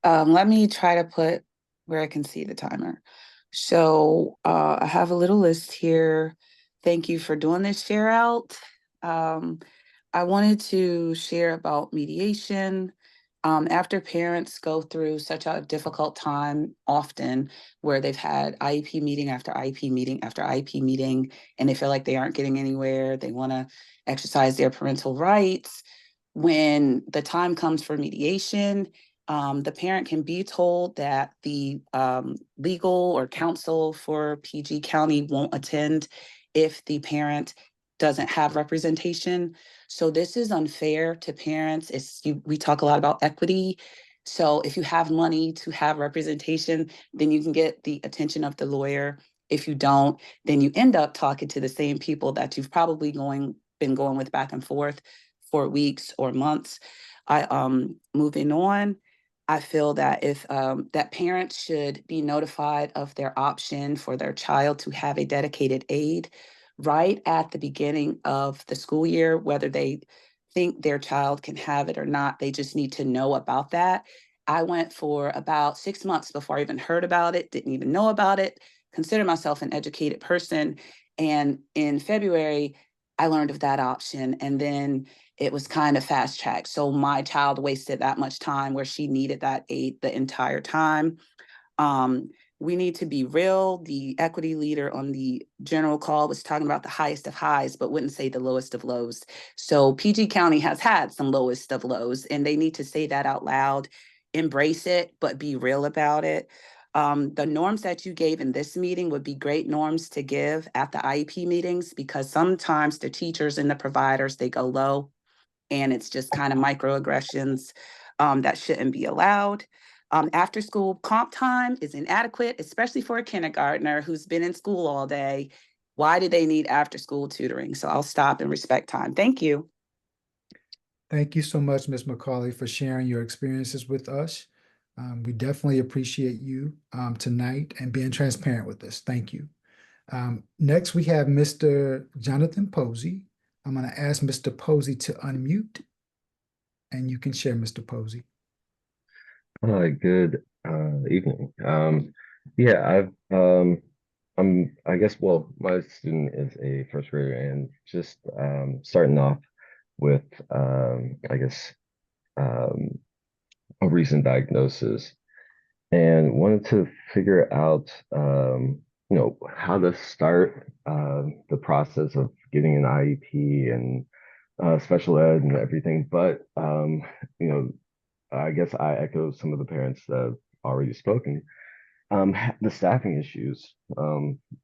Let me try to put where I can see the timer. So I have a little list here. Thank you for doing this share out. I wanted to share about mediation. After parents go through such a difficult time, often where they've had IEP meeting after IEP meeting after IEP meeting, and they feel like they aren't getting anywhere, they want to exercise their parental rights. When the time comes for mediation, the parent can be told that the legal or counsel for PG County won't attend if the parent doesn't have representation. So this is unfair to parents. We talk a lot about equity. So if you have money to have representation, then you can get the attention of the lawyer. If you don't, then you end up talking to the same people that you've probably been going with back and forth for weeks or months. Moving on, I feel that that parents should be notified of their option for their child to have a dedicated aide right at the beginning of the school year, whether they think their child can have it or not. They just need to know about that. I went for about 6 months before I even heard about it, didn't even know about it, consider myself an educated person. And in February, I learned of that option. And then it was kind of fast tracked. So my child wasted that much time where she needed that aid the entire time. We need to be real. The equity leader on the general call was talking about the highest of highs, but wouldn't say the lowest of lows. So PG County has had some lowest of lows, and they need to say that out loud, embrace it, but be real about it. The norms that you gave in this meeting would be great norms to give at the IEP meetings, because sometimes the teachers and the providers, they go low, and it's just kind of microaggressions that shouldn't be allowed. After school comp time is inadequate, especially for a kindergartner who's been in school all day. Why do they need after school tutoring? So I'll stop and respect time. Thank you. Thank you so much, Ms. Macaulay, for sharing your experiences with us. We definitely appreciate you tonight and being transparent with us. Thank you. Next, we have Mr. Jonathan Posey. I'm going to ask Mr. Posey to unmute, and you can share, Mr. Posey. Hi, good evening. Yeah, I guess, well, my student is a first grader and just starting off with, I guess, a recent diagnosis, and wanted to figure out, how to start the process of getting an IEP and special ed and everything. But, I guess I echo some of the parents that have already spoken. The staffing issues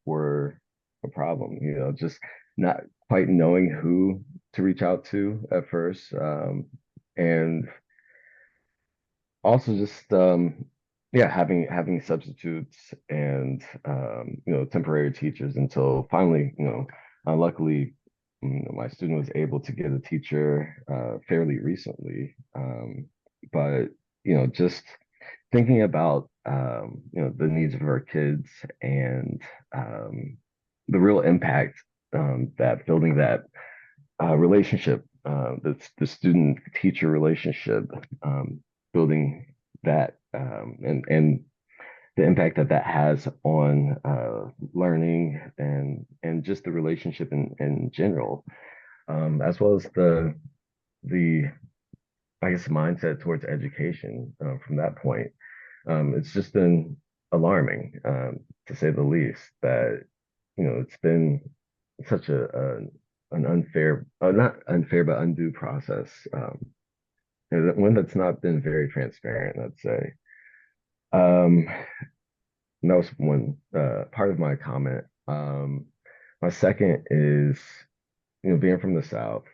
were a problem, just not quite knowing who to reach out to at first. And also just, having substitutes and, temporary teachers until finally, luckily, my student was able to get a teacher fairly recently. But, just thinking about the needs of our kids and the real impact that building that relationship, the student teacher relationship, building that and the impact that that has on learning and just the relationship in general, as well as the I guess mindset towards education from that point. It's just been alarming, to say the least, that it's been such an unfair, not unfair, but undue process. One that's not been very transparent, I'd say. That was one part of my comment. My second is, being from the South,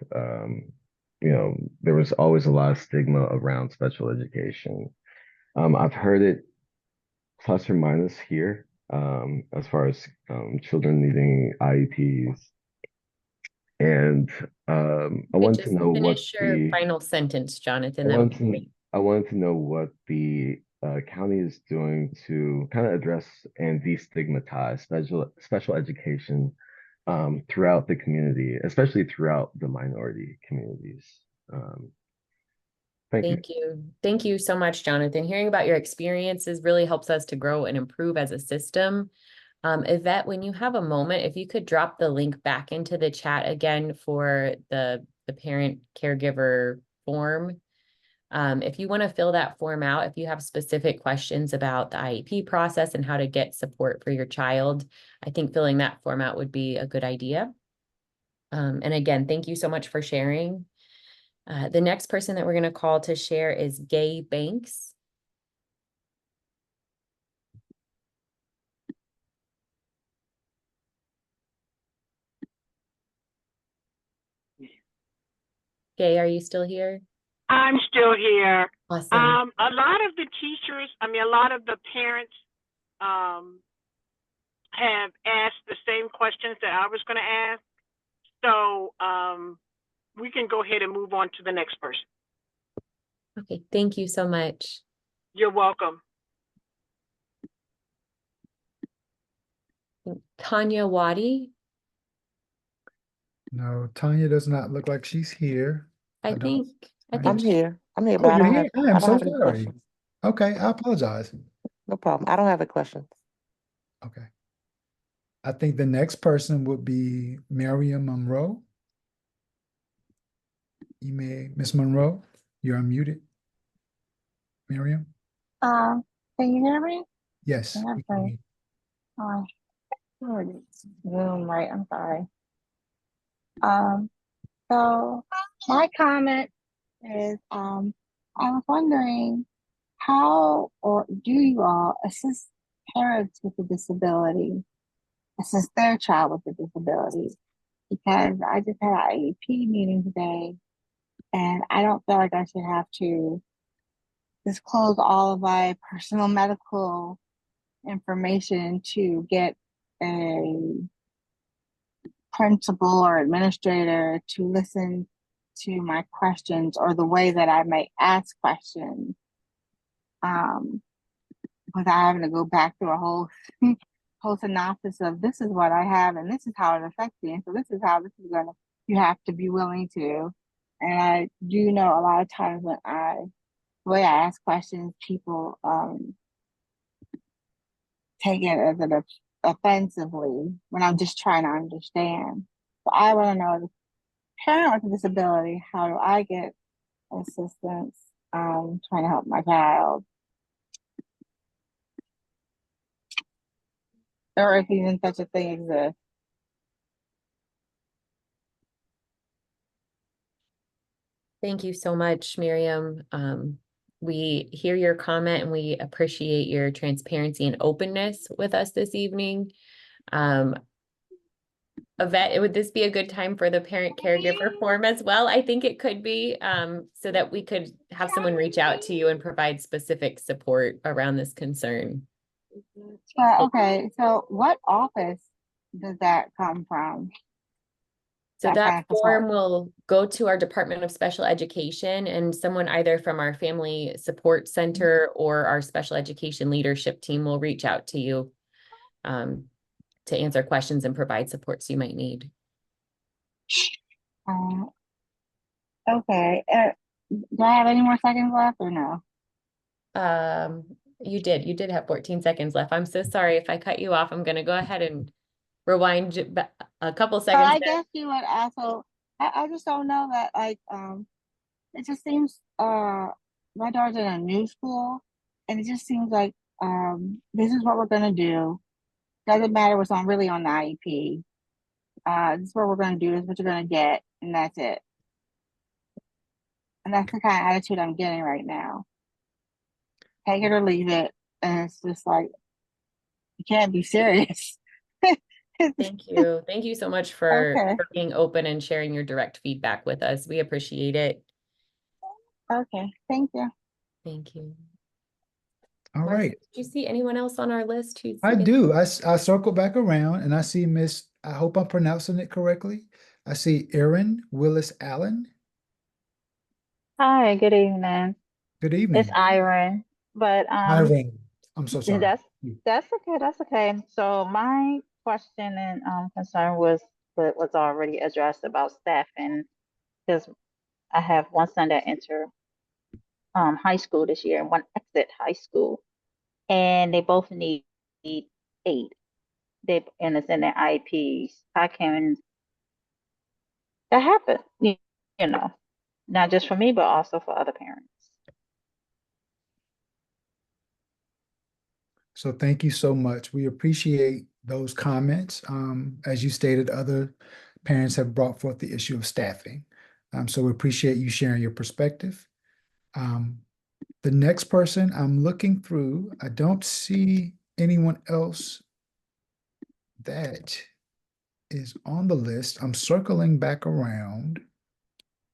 there was always a lot of stigma around special education. I've heard it plus or minus here, as far as children needing IEPs. And I wanted to know what Finish your final sentence, Jonathan. I wanted to know what the county is doing to kind of address and destigmatize special education throughout the community, especially throughout the minority communities. Thank you. Thank you so much, Jonathan. Hearing about your experiences really helps us to grow and improve as a system. Yvette, when you have a moment, if you could drop the link back into the chat again for the parent caregiver form. If you want to fill that form out, if you have specific questions about the IEP process and how to get support for your child, I think filling that form out would be a good idea. And again, thank you so much for sharing. The next person that we're going to call to share is Gay Banks. Gay, are you still here? I'm still here. Awesome. A lot of the teachers, a lot of the parents have asked the same questions that I was going to ask. So we can go ahead and move on to the next person. Okay, thank you so much. You're welcome. Tanya Wadi. No, Tanya does not look like she's here. I think I'm here. I'm here, Oh, but I you're don't here? have, I I am don't so have any sorry. questions. Okay, I apologize. No problem. I don't have a question. Okay. I think the next person would be Miriam Monroe. You may, Miss Monroe, you're unmuted. Miriam? Can you hear me? Yes. we can hear you. Zoom, right? I'm sorry. So my comment is, I was wondering how or do you all assist parents with a disability, assist their child with a disability? Because I just had an IEP meeting today, and I don't feel like I should have to disclose all of my personal medical information to get a principal or administrator to listen to my questions or the way that I may ask questions, without having to go back through a whole synopsis of this is what I have and this is how it affects me, and so this is how this is gonna. You have to be willing to, and I do know a lot of times when the way I ask questions, people take it as an offensively when I'm just trying to understand. So I want to know, as a parent with a disability, how do I get assistance trying to help my child? Or if even such a thing exists. Thank you so much, Miriam. We hear your comment and we appreciate your transparency and openness with us this evening. Yvette, would this be a good time for the parent caregiver form as well? I think it could be, so that we could have someone reach out to you and provide specific support around this concern. Okay, so what office does that come from? So that that kind of form support. will go to our Department of Special Education, and someone either from our Family Support Center or our Special Education Leadership Team will reach out to you to answer questions and provide supports you might need. Okay. Do I have any more seconds left or no? You did have 14 seconds left. I'm so sorry if I cut you off. I'm going to go ahead and rewind a couple So seconds I there. guess you would also, I just don't know that, like, it just seems, my daughter's in a new school, and it just seems like, this is what we're gonna do. Doesn't matter what's really on the IEP. This is what we're gonna do, this is what you're gonna get, and that's it. And that's the kind of attitude I'm getting right now. Take it or leave it, and it's just like, you can't be serious. Thank you. Thank you so much for Okay. being open and sharing your direct feedback with us. We appreciate it. Okay, thank you. Thank you. All Marcia, right. did you see anyone else on our list who's I do. I circled back around and I see Miss, I hope I'm pronouncing it correctly. I see Erin Willis Allen. Hi, good evening. Good It's evening. Iron, but Irene. I'm so sorry. that's okay. That's okay. So my question and concern was what was already addressed about staffing, because I have one son that enter high school this year and one exit high school, and they both need 8. And it's in their IEPs. How can that happen? You know, not just for me, but also for other parents. So thank you so much. We appreciate those comments. As you stated, other parents have brought forth the issue of staffing. So we appreciate you sharing your perspective. The next person I'm looking through, I don't see anyone else that is on the list. I'm circling back around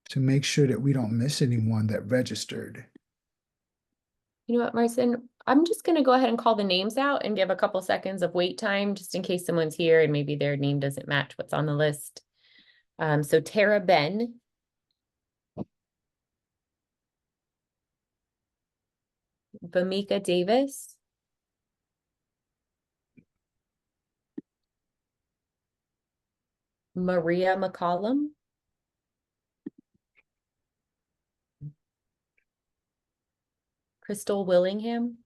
to make sure that we don't miss anyone that registered. You know what, Marcin? I'm just going to go ahead and call the names out and give a couple seconds of wait time just in case someone's here and maybe their name doesn't match what's on the list. So Tara Ben. Vamika Davis. Maria McCollum. Crystal Willingham.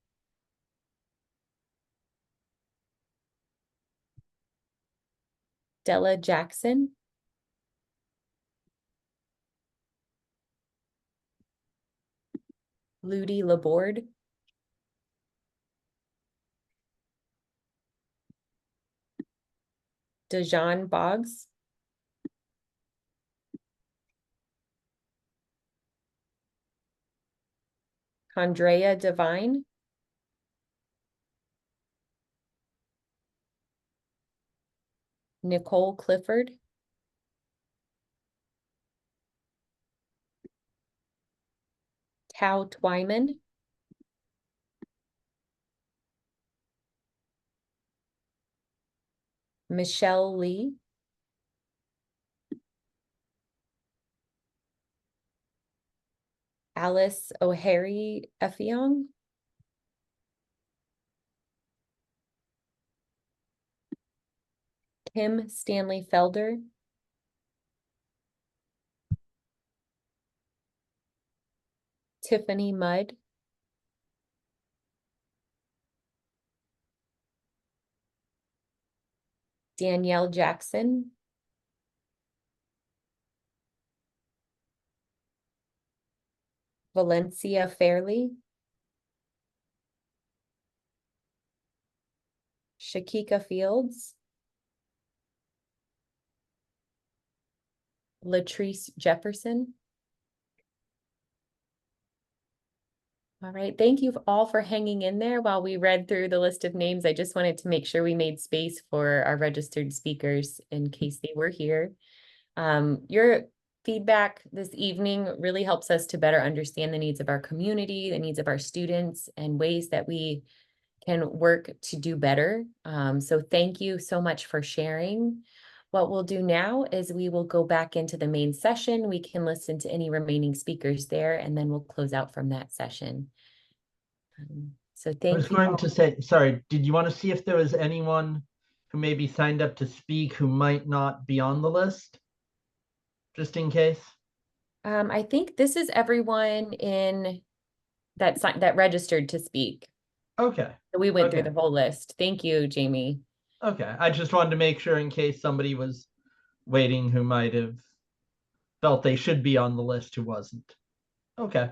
Della Jackson. Ludi Laborde. Dejan Boggs. Andrea Devine. Nicole Clifford. Tao Twyman. Michelle Lee. Alice O'Harry Effiong. Kim Stanley Felder. Tiffany Mudd. Danielle Jackson. Valencia Fairley. Shakika Fields. Latrice Jefferson. All right, thank you all for hanging in there while we read through the list of names. I just wanted to make sure we made space for our registered speakers in case they were here. Your feedback this evening really helps us to better understand the needs of our community, the needs of our students, and ways that we can work to do better. So thank you so much for sharing. What we'll do now is we will go back into the main session. We can listen to any remaining speakers there, and then we'll close out from that session. So I was thank you. going to say, sorry, did you want to see if there was anyone who maybe signed up to speak who might not be on the list? Just in case? I think this is everyone in that registered to speak. Okay. So we went through Okay. the whole list. Thank you, Jamie. Okay, I just wanted to make sure in case somebody was waiting who might have felt they should be on the list who wasn't. Okay.